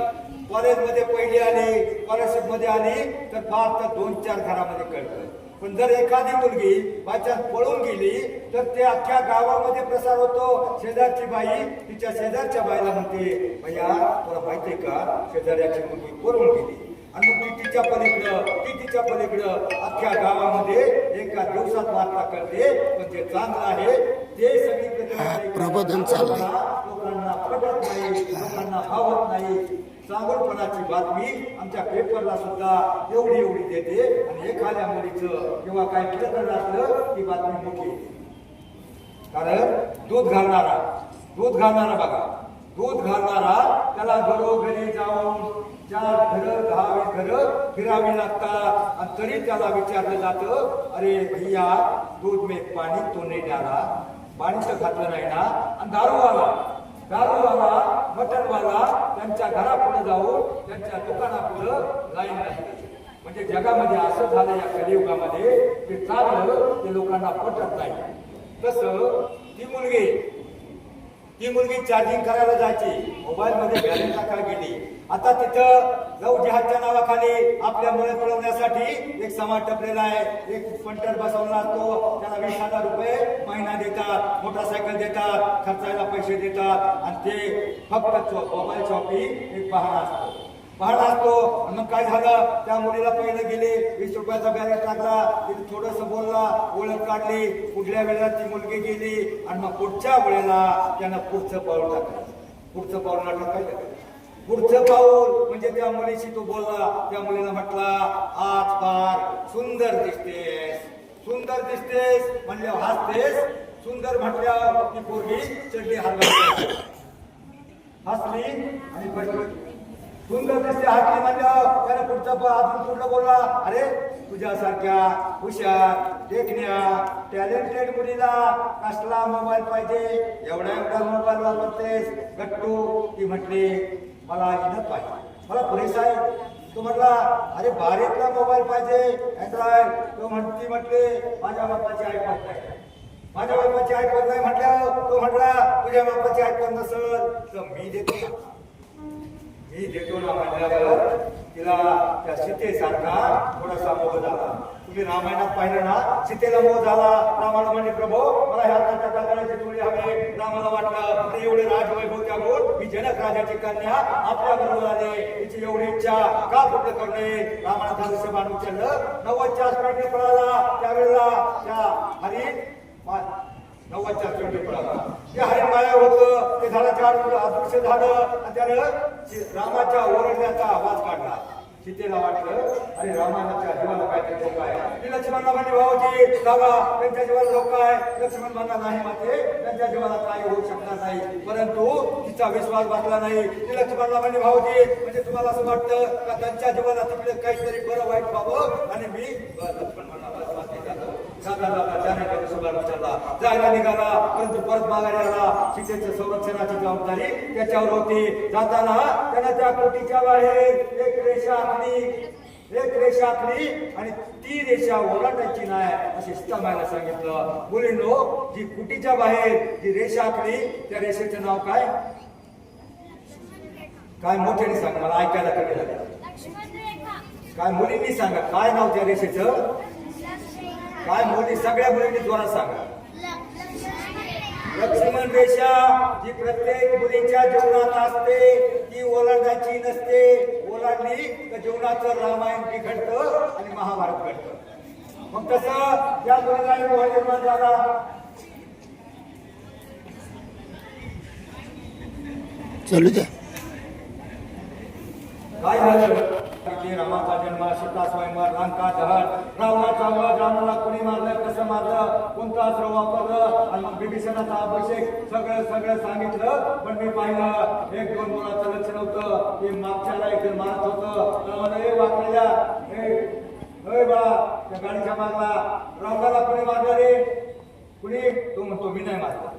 कॉलेजमध्ये पहिली आली स्कॉलरशिप मध्ये आली तर फार तर 2-4 घरामध्ये कळतं. पण जर एखादी मुलगी बाच्यात पळून गेली तर ते अख्ख्या गावामध्ये प्रसार होतो. शेजारची बाई तिच्या शेजारच्या बाईला म्हणते भैया तुला माहितीये का शेजाऱ्याची मुलगी पळून गेली. आणि मग ती तिच्या पलीकडं अख्ख्या गावामध्ये एका दिवसात वार्ता करते. पण ते चांगलं आहे ते सगळीकडे प्रबोधन चाललंय. लोकांना पटत नाही, लोकांना भावत नाही. चांगलपणाची बातमी आमच्या पेपरला सुद्धा एवढी देते आणि एखाद्या मुलीचं किंवा काय प्रकरण असलं ती बातमी मोठी येते. कारण दूध घालणारा बघा, दूध घालणारा त्याला घरोघरी जाऊन 4 घरं 10 घरं फिरावी लागतात आणि तरी त्याला विचारलं जातं, अरे भैया दूध में पाणी तो नाही डाला, पाणी तर घातलं नाही ना. आणि दारूवाला मटणवाला त्यांच्या घरापुढे जाऊन त्यांच्या दुकानापुढं लाईन नाही. म्हणजे जगामध्ये असं झालं या कलियुगामध्ये ते चांगलं ते लोकांना पटत नाही. तसं ती मुलगी चार्जिंग करायला जायची, मोबाईल मध्ये बॅलन्स टाकायला गेली. आता तिथं लव जिहादच्या नावाखाली आपल्या मुळे पळवण्यासाठी एक समाज टपलेला आहे. एक पंटर बसवला असतो, त्याला 20,000 रुपये महिना देतात, मोटरसायकल देतात, खर्चायला पैसे देतात आणि ते फक्त मोबाईल शॉपिंग एक बहाणा असतो. मग काय झालं, त्या मुलीला पहिलं गेले 20 रुपयाचा बॅलन्स टाकला, तिथे थोडस बोलला, ओळख काढली. पुढल्या वेळेला ती मुलगी गेली आणि मग पुढच्या वेळेला त्यानं पुढचं पाऊल टाकलं. पुढचं पाऊल म्हणजे त्या मुलीशी तो बोलला. त्या मुलीला म्हटला, आज फार सुंदर दिसतेस म्हणल्यावर हसतेस. सुंदर म्हटल्यावर ती पोरगी चड्डी हलवायची, हसली आणि बसली. सुंदर दिसते हातली म्हणल्यावर त्याने अजून पुढलं बोलला, अरे तुझ्यासारख्या हुशार देखण्या टॅलेंटेड मुलीला कसला मोबाईल पाहिजे, एवढा मोबाईल वापरतेस गट्टू. ती म्हटली, मला इनफ पाहिजे, मला पुरेसा आहे. तो म्हटला, अरे भारीतला मोबाईल पाहिजे अँड्रॉइड. ती म्हटली, माझ्या बापाची आयफोन नाही म्हटल्यावर तो म्हटला, तुझ्या बापाची आयफोन नसेल तर मी देतो ना म्हटल्यावर तिला त्या सीतेसारखा थोडासा मोह झाला. तुम्ही रामायणात पाहिलं ना, सीतेला मोह झाला. रामाला म्हणजे, प्रभू मला ह्या काकाची टोळी हवी. रामाला वाटलं एवढे राजवैभव त्यागून ही जनक राजाची कन्या आपल्या बरोबर आले, तिची एवढी इच्छा का पूर्ण करणे. रामाला धनुष्यबाण उचललं, 90च्या स्पीडने पळाला. त्यावेळेला त्या हरिण 90च्या स्पीडने पळाला. ते हरिण माया होतं, ते झाडाच्या अदृश्य झालं आणि त्यानं रामाच्या ओरडण्याचा आवाज काढला. सीतेला वाटलं, अरे रामाच्या जीवाला काय धोका आहे. ती लक्ष्मणला म्हणजे, भाऊजी जागा त्यांच्या जीवाला धोका आहे. लक्ष्मण म्हणला, नाही माते त्यांच्या जीवाला काय होऊ शकणार नाही. परंतु तिचा विश्वास बसला नाही. ती लक्ष्मणला म्हणजे, भाऊजी म्हणजे तुम्हाला असं वाटतं का त्यांच्या जीवाला तिकडे काहीतरी बरं वाईट व्हावं आणि मी. लक्ष्मण म्हणला, जायला निघाला, परंतु परत माघारी आला. सीतेच्या संरक्षणाची जबाबदारी त्याच्यावर होती. जाताना त्यानं त्या कोटीच्या बाहेर एक रेषा आखली आणि ती रेषा ओलांडायची नाही असे सीतामाईला सांगितलं. मुलींनो, जी कुटीच्या बाहेर जी रेषा आखली त्या रेषेचं नाव काय मोठ्याने सांगा, मला ऐकायला कमी झालं. काय मुलींनी सांगा, काय नाव त्या रेषेचं? काय मुली, सगळ्या मुलींनी जोरात सांगा. लक्ष्मण रेषा जी प्रत्येक मुलीच्या जीवनात असते, ती ओलांडायची नसते. ओलांडली तर जीवनाचं रामायण बिघडतं आणि महाभारत घडतं. मग तसं त्या मुलीला निर्माण झाला. चालू द्या. काय झालं? रामाचा जन्म, सीता स्वयंवर, लंका दहन, रावणाचा वध, रावणाला कोणी मारलं, कसं मारलं, कोणतं अस्त्र वापरलं आणि मग विभीषणाचा अभिषेक सगळं सांगितलं. पण मी पाहिलं 1-2 मुलाचं लक्ष नव्हतं. ते मागच्याला एक मारत होतं. वाकलेल्या बाळा त्या गाडीच्या मागला रावणाला कोणी मारलं रे? कुणी? तो म्हणतो, मी नाही मारला.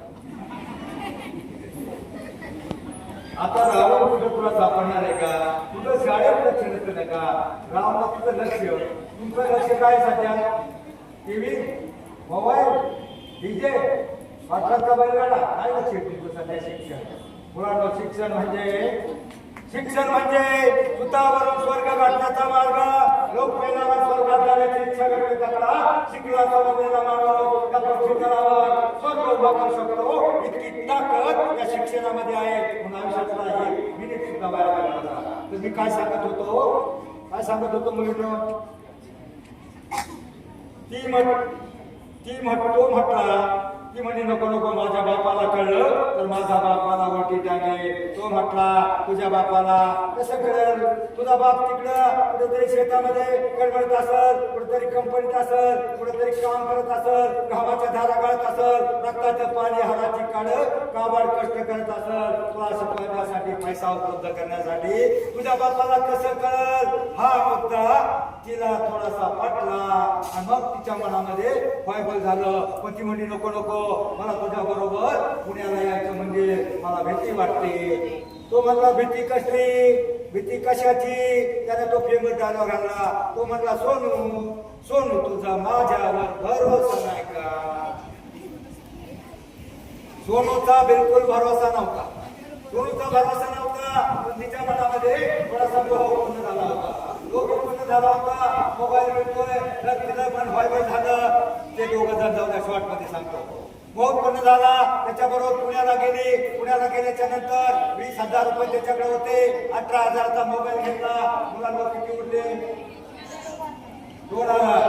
आता रावण कुठं तुला सापडणार आहे का? तुझं शाळेत लक्ष नसतं का? रावणला तुझं तुमचं लक्ष काय सध्या? टीव्ही, मोबाईल, डीजे, पात्राचा बैलगाडा, काय लक्ष आहे तुमचं सध्या? मुलांना शिक्षण म्हणजे सुतावरून स्वर्ग गाठण्याचा मार्ग. लोकप्रेमावर स्वर्गात जाण्याची इच्छा व्यक्त करा. शिकला समजलेला मानव त्या पृथ्वीतलावर स्वर्ग उभा करू शकतो, इतकी ताकद या शिक्षणामध्ये आहे. म्हणून आयुष्यातला हे मिनिट सुद्धा बाहेर काढला. तर मी काय सांगत होतो, काय सांगत होतो मुलीनं? तो म्हटला ती म्हणे नको नको माझ्या बापाला कळलं तर माझा बाप मला वरती टाके. तो म्हटला तुझ्या बापाला कसं कळेल? तुझा बाप तिकडं कुठेतरी शेतामध्ये कडबडत असल, कुठेतरी कंपनीत असल, कुठेतरी काम करत असल, घामाच्या धारा गाळत असल, रक्ताचं पाणी हाताची काढ काबाड कष्ट करत असल. तुला शिकवण्यासाठी पैसा उपलब्ध करण्यासाठी तुझ्या बापाला कसं कळेल? हा मुद्दा तिला थोडासा पटला आणि मग तिच्या मनामध्ये फायबल झालं. पण ती म्हणली नको नको मला तुझ्या बरोबर पुण्याला यायचं म्हणजे मला भीती वाटते. तो म्हणला भीती कसली? भीती कशाची? त्याने तो फेमस डायलॉग घालला. तो म्हणला सोनू सोनू तुझा माझ्यावर भरोसा नाही का? सोनूचा बिलकुल भरोसा नव्हता. सोनूचा भरोसा नव्हता. पण तिच्या मनामध्ये थोडासा मोह उत्पन्न झाला होता. लोक उत्पन्न झाला होता. मोबाईल मिळतोय तर तिला पण व्हायबल झालं. ते दोघं जण जाऊन शॉर्ट मध्ये सांगतो. मोह उत्पन्न झाला. त्याच्याबरोबर पुण्याला गेली. पुण्याला गेल्याच्या नंतर 20,000 रुपये त्याच्याकडे होते. 18,000चा मोबाईल घेतला. मुलांना किती उरले? 2,000.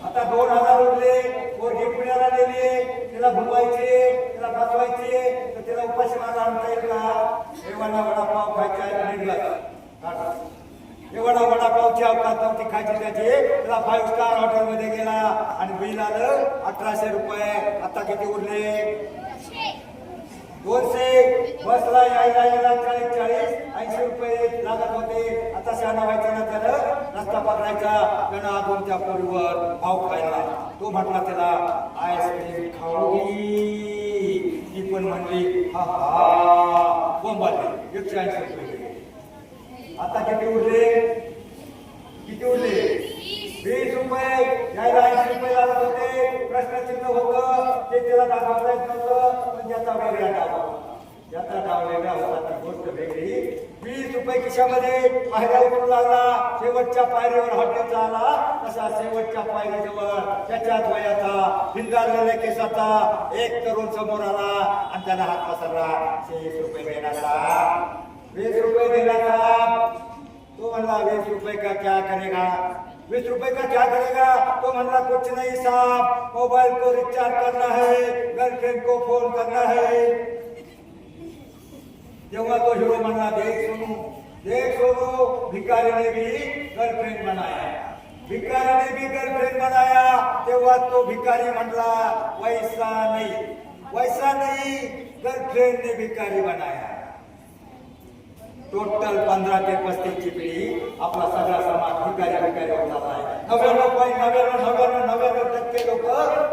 आता 2,000 उरले. पोरगी पुण्याला गेली. तिला भुलवायचे, तिला फसवायचे तर तिला उपाशी मारा आणता येईल का? एवढा वडापाव खायचा निघला. एवढा वडापावची अवकाश नव्हती खायची त्याची. तिला 5 स्टार हॉटेलमध्ये गेला आणि बिल आलं 1,800 रुपये. आता किती उरले? 200. बसला यायला 40 80 रुपये लागत होते. आता शहाणा व्हायचा ना त्यानं रस्ता पकडायचा. त्यानं अजून त्या पोरीवर भाव खायला. तो म्हटला त्याला आईस्क्रीम खाऊ. ती पण म्हणली हा हा बोंबाली 180 रुपये. आता किती उरले? किती उरले? 20 रुपये. यायला 80 रुपये लागत होते. प्रश्नचिन्ह होतं ते त्याला दाखवता येत नव्हतं. पण ज्याचा वेगळा डाव होता. ज्याचा डाव वेगळा होता ती गोष्ट वेगळी. 20 रुपये खिशामध्ये पायऱ्या उतरू लागला. शेवटच्या पायरीवर हॉटेलचा आला. तसा शेवटच्या पायरीजवळ त्याच्याच वयाचा भिंगारलेल्या केसाचा एक तरुण समोर आला आणि त्याला हात पसरला. 20 रुपये देणार साहब, 20 रुपये देना साहब. तो म्हणला 20 रुपये का क्या करेगा? 20 रुपये का क्या करेगा? तो म्हणला कुछ नहीं साहब, मोबाइल को रिचार्ज करना है, गर्लफ्रेंड को फोन करना है. जेव्हा तो हीरो म्हणला देख सोनू भिकारी ने भी गर्लफ्रेंड बनाया, भिकारी ने भी गर्लफ्रेंड बनाया. तेव्हा तो भिकारी म्हणला वैसा नहीं गर्लफ्रेंड ने भिकारी बनाया. टोटल 15 ते 35 ची पिढी आपला सगळा समाज भिकारी होत चालला आहे. 99.99% लोक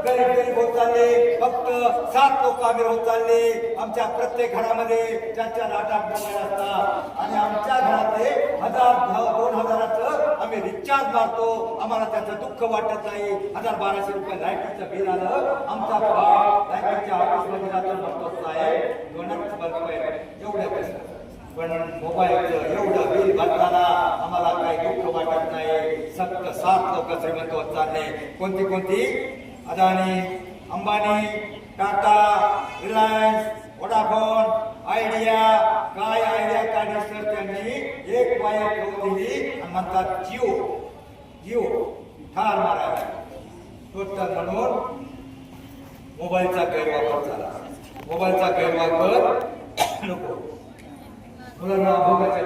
गरीब होत चालले. फक्त 7 लोक अमीर होत चालले. आमच्या प्रत्येक घरामध्ये 4-4 8-8 मोबाईल असतात आणि आमच्या घरातले 1000-2000चं आम्ही रिचार्ज मारतो. आम्हाला त्याचं दुःख वाटत नाही. 1200 रुपये लाईटीचं बिल आलं. आमचा भाव लाईटीच्या ऑफिसमध्ये जातो म्हणतो साहेब 2 रुपये एवढं. पण मोबाईलचं एवढं बिल भरताना आम्हाला काही दुःख वाटत नाही. फक्त 7 लोक श्रीमंत होत चालले. कोणती? Adani, Ambani, Tata, Reliance, Vodafone, idea. काय आयडिया काढली सर त्यांनी? एक वायर ठेवून दिली आणि म्हणतात जिओ ठार मारायला. टोटल म्हणून मोबाईलचा गैरवापर झाला. मोबाईलचा गैरवापर नको. मुलांना अभंगाच्या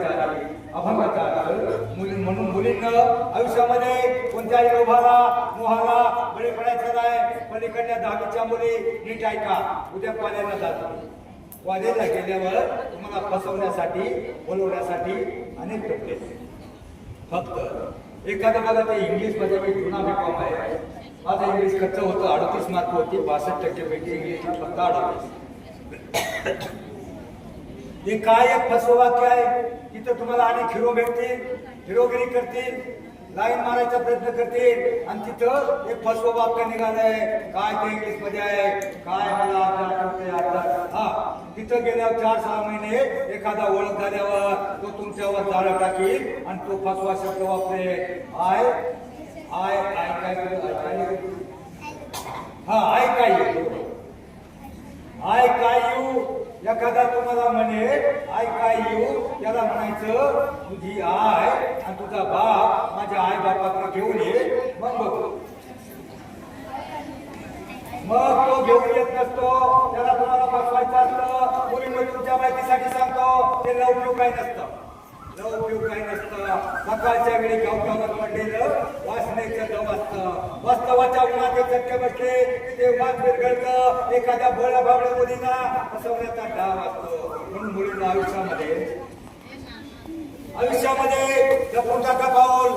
म्हणून मुलींना आयुष्यामध्ये कोणत्याही लोभाला मोहाला बळी पडायचं नाही. पलीकडल्या 10वीच्या मुली नीट ऐका. उद्या कॉलेजला जातो. कॉलेजला गेल्यावर तुम्हाला फसवण्यासाठी बोलवण्यासाठी अनेक टोपले. फक्त एखादं बघा ते इंग्लिशमध्ये मी जुना बीकॉम आहे. माझं इंग्लिश कच्चं होतं. 38 मार्क होती. 62% पैकी इंग्लिशला फक्त 38. हे काय एक फसववाक्य आहे. तिथं तुम्हाला अनेक हिरो भेटतील, हिरोगिरी करतील, लाईन मारायचा प्रयत्न करतील आणि तिथं एक फसववाक्य निघालंय. काय ते इंग्लिश मध्ये आहे. काय मला आता तिथं गेल्यावर 4-6 महिने एखादा ओळख झाल्यावर तो तुमच्यावर जाळं टाकील आणि तो फसवा शब्द वापरेल. आय काय यू एखादा तुम्हाला म्हणे आई काय येऊ, त्याला म्हणायचं तुझी आय आणि तुझा बाप माझ्या आई बापाकडे घेऊन ये, मग बघू. मग तो घेऊन येत नसतो, त्याला तुम्हाला फसवायचं असतं. मुलींना तुमच्या माहितीसाठी सांगतो, ते लवकर काही नसतं, लवकर काही नसतं. सकाळच्या वेळी गावठाणात पडलेलं वासनेचं दम असतं. वास्तवाच्या उन्हात ते चटके बसले की ते वाद विरघळतं. एखाद्या भोळ्या भावड्या मुलींना फसवण्याचा डाव असतो. म्हणून मुलींना आयुष्यामध्ये जपून टाका पाऊल,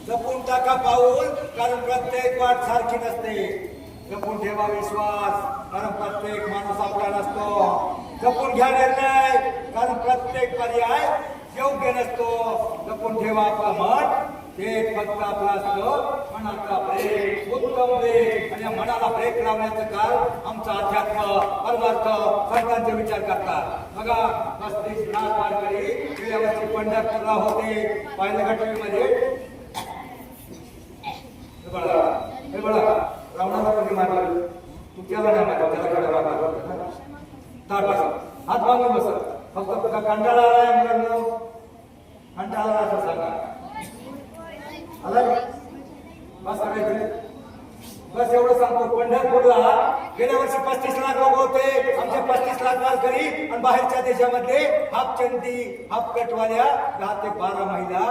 जपून टाका पाऊल, कारण प्रत्येक वाट सारखी नसते. जपून ठेवा विश्वास, कारण प्रत्येक माणूस आपला नसतो. जपून घ्या निर्णय, कारण प्रत्येक पर्याय योग्य नसतो. जपून ठेवा आपलं मन, ते फक्त आपलं असतं. मनाचा ब्रेक, उत्तम ब्रेक, आणि मनाला ब्रेक लावण्याचं काम आमचं अध्यात्म, परमार्थ, संतांचे विचार करतात. बघा 35 लाख वारकरी गेल्या वर्षी पंढरपूरला होते. पाहिलं का टीव्हीमध्ये? हे बघा रावणाला कोणी मारलं, तू त्याला नाही मारलं, त्याला कडा मारला. ताट बसा, हात बांधून बसा. फक्त कंटाळा आलाय मुलांना, कंटाळा आला असं सांगा. आला बस करायचं, बस एवढं सांगतो. पंढरपूरला गेल्या वर्षी 35 लाख लोक होते. आमचे 35 लाख वारकरी, आणि बाहेरच्या देशामध्ये हाफ चंदी, हाफ कटवाल्या 10 ते 12 महिला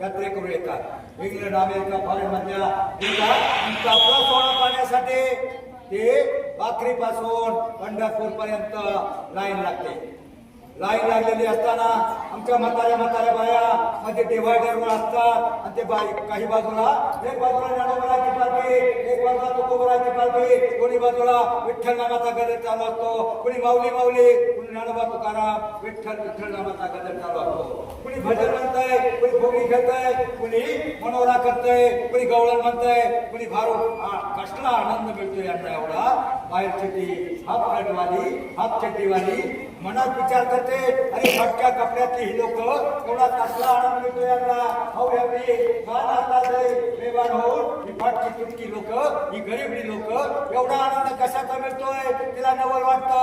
यात्रेकरू येतात. इंग्लंड, अमेरिका, फॉरेन मधल्या येतात. आपला सोना पाण्यासाठी ते वाखरीपासून पंढरपूर पर्यंत लाईन लागते. लाईन लागलेली असताना आमच्या म्हाताऱ्या बाया मध्ये डिव्हायडरवर असतात. आणि ते काही बाजूला, एक बाजूला ज्ञानोबाची पालखी, एक बाजूला तुकोबाराची पालखी, कोणी बाजूला विठ्ठल नामाचा गजर चालू असतो. कोणी माऊली माऊली, कोणी ज्ञानोबा तुकाराम, विठ्ठल नामाचा गजर चालू असतो. कोणी भजन म्हणतंय, कोणी भोगी खेळतंय, कोणी मनोरा करतंय, कोणी गवळण म्हणतंय, कोणी भारू. कसला आनंद मिळतो यांना एवढा. बाहेरची ती हाफ कटवाली, हाफ चड्डीवाली मनात विचार करते, अरे फटक्या कपड्यातली ही लोक, एवढा कसला आनंद मिळतो यांना. बेबान होऊन ही फाटकी तुटकी लोक, ही गरीबडी लोक, एवढा आनंद कशाचा मिळतोय तिला नवल वाटतं.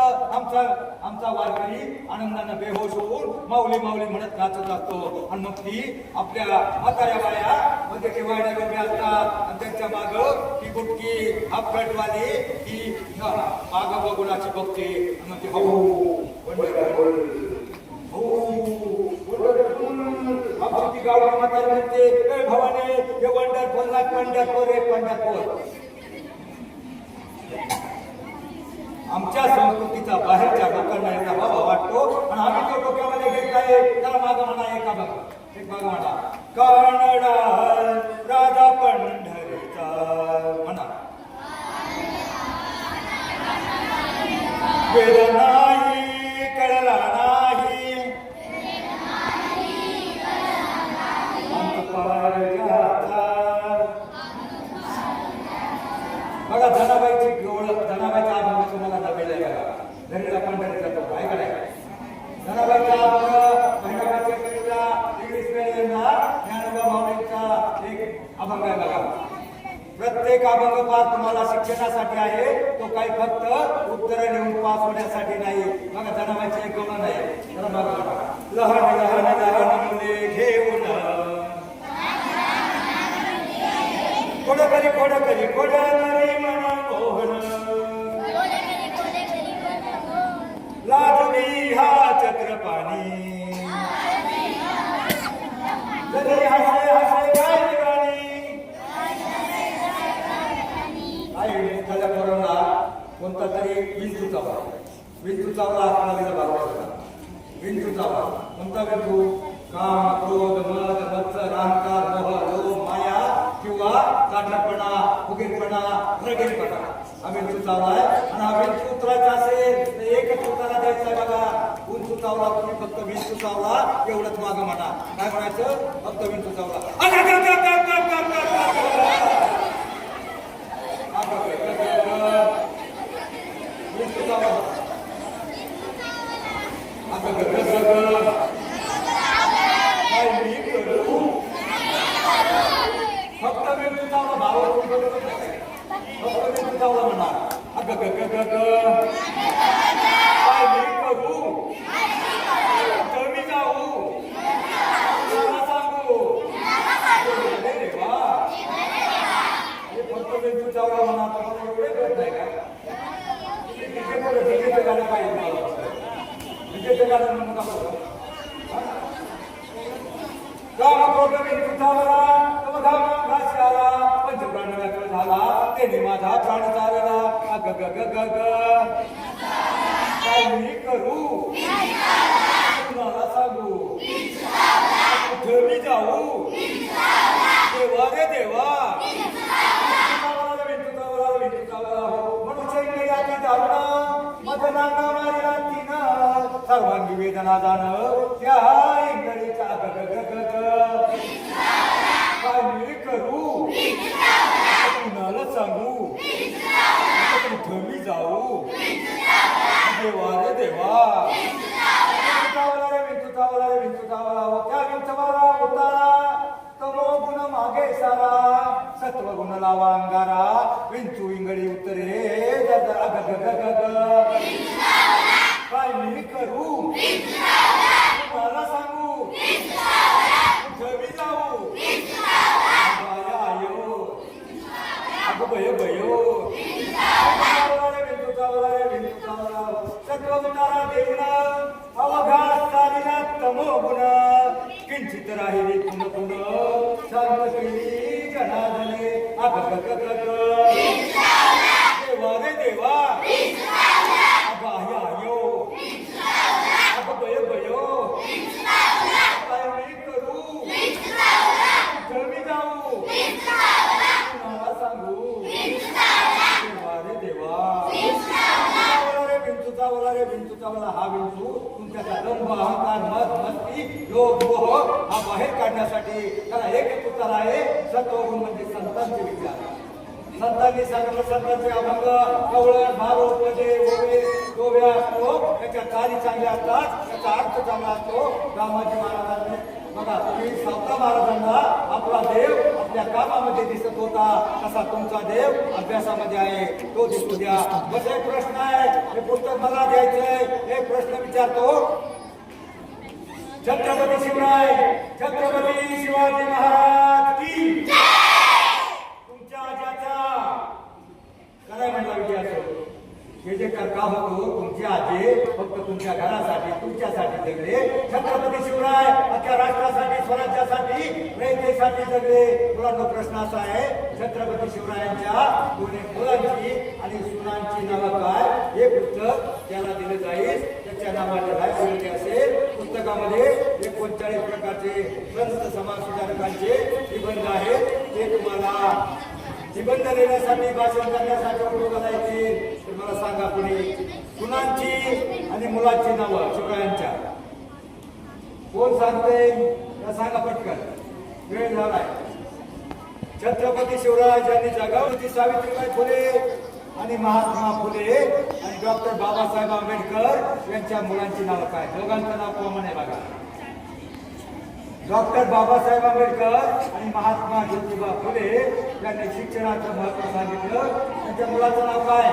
आमचा वारकरी आनंदानं बेहोश होऊन माऊली माऊली म्हणत नाचत असतो. आणि मग ती आपल्या म्हाताऱ्या बाया मध्ये डिवायडर उभे असतात, आणि त्यांच्या माग ती गुटकी अपघटवाली ती माग बघुनाची बघते. मग ती आमची ती गावठी म्हातारी म्हणते, ए भवाने, हे वंडरफुल ना पंढरपूर आहे, पंढरपूर. आमच्या संस्कृतीचा बाहेरच्या लोकांना याचा भाव वाटतो, आणि आम्ही तो डोक्यामध्ये घेत आहे. त्याला मागं म्हणा, एक भाग म्हणा, कानडा राजा पंढरीचा म्हणा. वेद नाही कळला नाही, बघा जनाबाईची ओळख, जनाबाईचा अभंग तुम्हाला नवेला आहे. घरीला पंढरीचा तो आहे का नाही? जनाबाईचा अभंग महिनाबाईच्या कविता इंग्लिश वेळेला ज्ञानोबा माऊलींचा एक अभंग आहे. बघा प्रत्येक अभंग पाठ तुम्हाला शिक्षणासाठी आहे, तो काही फक्त उत्तर लिहून पास होण्यासाठी नाही. बघा जनाबाईची एक गमन आहे. लहान लहान लहान मुले घेऊन कोडकरी कोडकरी कोडकरी मना मोहन, लाजवी हा छत्रपाणी, जरी हसे हसे गाय गाणी. आई त्याला कोरोना कोणता तरी विंचू चावला, विंचू चावला असणारीचा भाग होता. विंचू चावला कोणता विंचू? काम, क्रोध, मद, मत्सर, अहंकार, मोह, लोभ, माया किंवा काढपणा, फुगीरपणा, रगीरपणा. हा विंचू चावलाय, आणि हा विंचू उतरायचा असेल तर एकच उतारा द्यायचा आहे. बघा विंचू चावला, तुम्ही फक्त विंचू चावला एवढंच मागं म्हणा. काय म्हणायचं? फक्त विंचू चावला. विंचू चावला फक्त विंचू चावला भाव, फक्त विंचू चावला म्हणा. काय मी करू चालला तो बघा मागाशी आला पंचप्राण व्याकुळ झाला त्याने माझा प्राण चालला अग ग ग ग ग काय मी करू कुणाला सांगू कुठं मी जाऊ देवा रे देवा सर्वांगी वेदना जाणं त्या इंगळीचा ग ग ग ग ग काय मी करू कुणाला सांगू कुठं मी जाऊ देवा रे देवा त्या विंचवाला उतारा तमो गुण मागे सारा सत्व गुण लावा अंगारा विंचू इंगडी उतरे ग ग ग ग ग काय मी करू मला सांगू कुठं मी जाऊ बाया आयो अगं बय बयो सत्व गुणारा देवना अवघा चालिना तमो गुण किंचित राहिले पुन पुन सर्व केली जनार्दने अग ग ग ग ग देवा रे देवा अग आयो अग बय बयो काय मी करू कुठं मी जाऊ कुणाला सांगू देवा रे देवा विंचू चावला हा विंचू तुमच्या दंभ अहंकार मत मस्ती लोभ मोह हा बाहेर काढण्यासाठी त्याला एक उत्तर आहे सत्वगुण म्हणजे संतांचे विचार संतांनी सांगितलं संतांचे अभंग कवळण भारोपदे ओवे गोव्या असतो त्याच्या चाली चांगल्या असतात त्याचा अर्थ चांगला असतो रामाजी महाराजांनी बघा तुम्ही सावता महाराजांना आपला देव आपल्या कामामध्ये दिसत होता तसा तुमचा देव अभ्यासामध्ये आहे तो दिसू द्या बस एक प्रश्न आहे हे पुस्तक मला द्यायचंय एक प्रश्न विचारतो छत्रपती शिवाजी महाराज की तुमच्या आज्याचा काय म्हणला विजयाचं हे जे करता होतो तुमचे आजे फक्त तुमच्या घरासाठी तुमच्यासाठी जगले छत्रपती शिवराय अख्ख्या राष्ट्रासाठी स्वराज्यासाठी रयतेसाठी जगले मुलांना प्रश्न असा आहे छत्रपती शिवरायांच्या दोन्ही मुलांची आणि सुनांची नावं काय हे पुस्तक त्याला दिलं जाईल त्याच्या नावाने रायबरेली असेल पुस्तकामध्ये 39 प्रकारचे संत समाज सुधारकांचे निबंध आहेत ते तुम्हाला निबंध लिहिण्यासाठी भाषण करण्यासाठी उपयोगाला येतील तर मला सांगा कुणी सुनांची आणि मुलांची नावं शिवरायांच्या कोण सांगते सांगा पटकन वेळ झालाय छत्रपती शिवरायांनी जगावरती सावित्रीबाई फुले आणि महात्मा फुले आणि डॉक्टर बाबासाहेब आंबेडकर यांच्या मुलांची नावं काय दोघांचं नाव कॉमन आहे बघा डॉक्टर बाबासाहेब आंबेडकर आणि महात्मा ज्योतिबा फुले यांनी शिक्षणाचं महत्व सांगितलं त्यांच्या मुलाचं नाव काय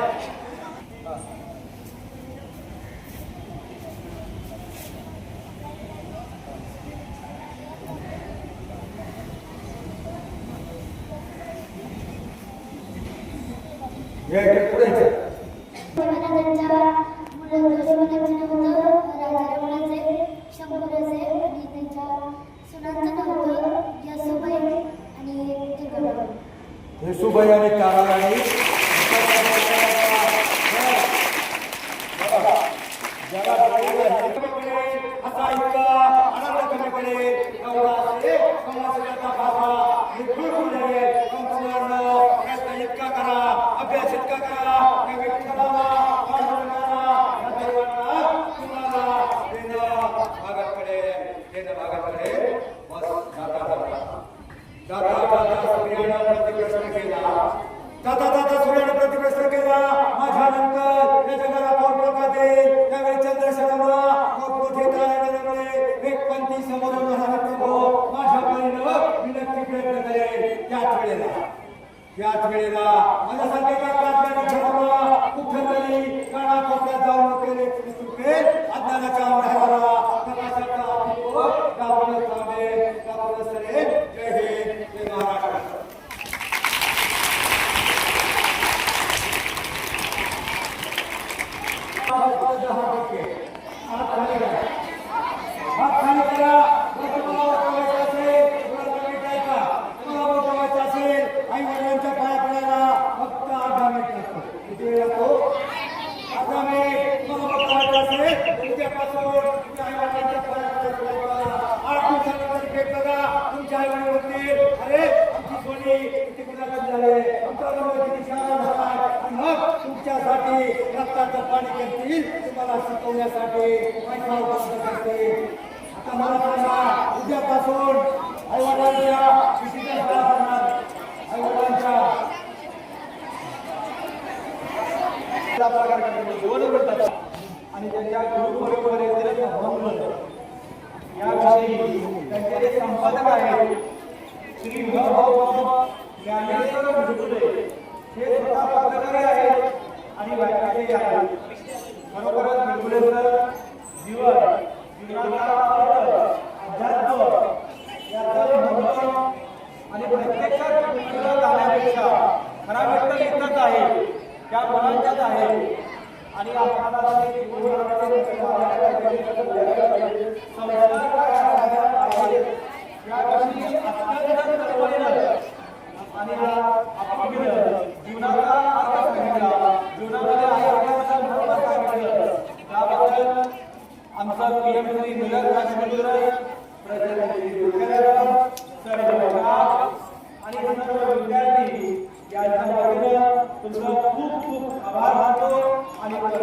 येसुबाई आणि ताराराणी असा इतका आनंद कमी पडेल एवढा समाजाचा भाषा प्रयत्न इतका करा अभ्यास इतका करा सूर्याने प्रतिप्रश्न केला माझ्यानंतर या जगाला कोण प्रकाश देईल त्यावेळी चंद्रशेखरला एक पंथी समोर माझ्या परीनं मी नक्की प्रयत्न करेन त्याच वेळेला माझ्यासारखे ठरवला कुठेतरी कानाकोपऱ्यात जाऊन केले चुके अज्ञानाच्या अंधाराला प्रकाशाचा जय हिंद जय महाराष्ट्र हात खाली करा शिकवण्यासाठी रक्ताचं पाणी करतील, तुम्हाला शिकवण्यासाठी पैसा उपलब्ध करतील. आता मला सांगा, उद्यापासून आईवडिलांच्या विशिष्ट शाळा करणार, आईवडिलांच्या आणि त्यांच्या गुरुबरोबर याविषयी त्यांचे जे संपादक आहेत श्री भाऊ ज्ञानेश्वर भुजबळे हे स्वतः पत्रकार आहेत आणि व्याख्याते आहेत. खरोखरच भुजबळे सर जीवनाचा अध्यात्म याचं महत्त्व आणि प्रत्यक्षात जाण्यापेक्षा खरा व्यक्त इथंच आहे, त्या मुलांच्याच आहे. आणि आपल्याला आणि आपण जीवनाचा अर्थ सांगितला, जीवनामध्ये आयुष्याचा महत्त्व सांगितलं. त्याबद्दल आमचा पीएमसी मिलन राजमित्र आणि सर्व विद्यार्थी यांच्या वतीनं तुमचं खूप खूप आभार मानतो आणि असं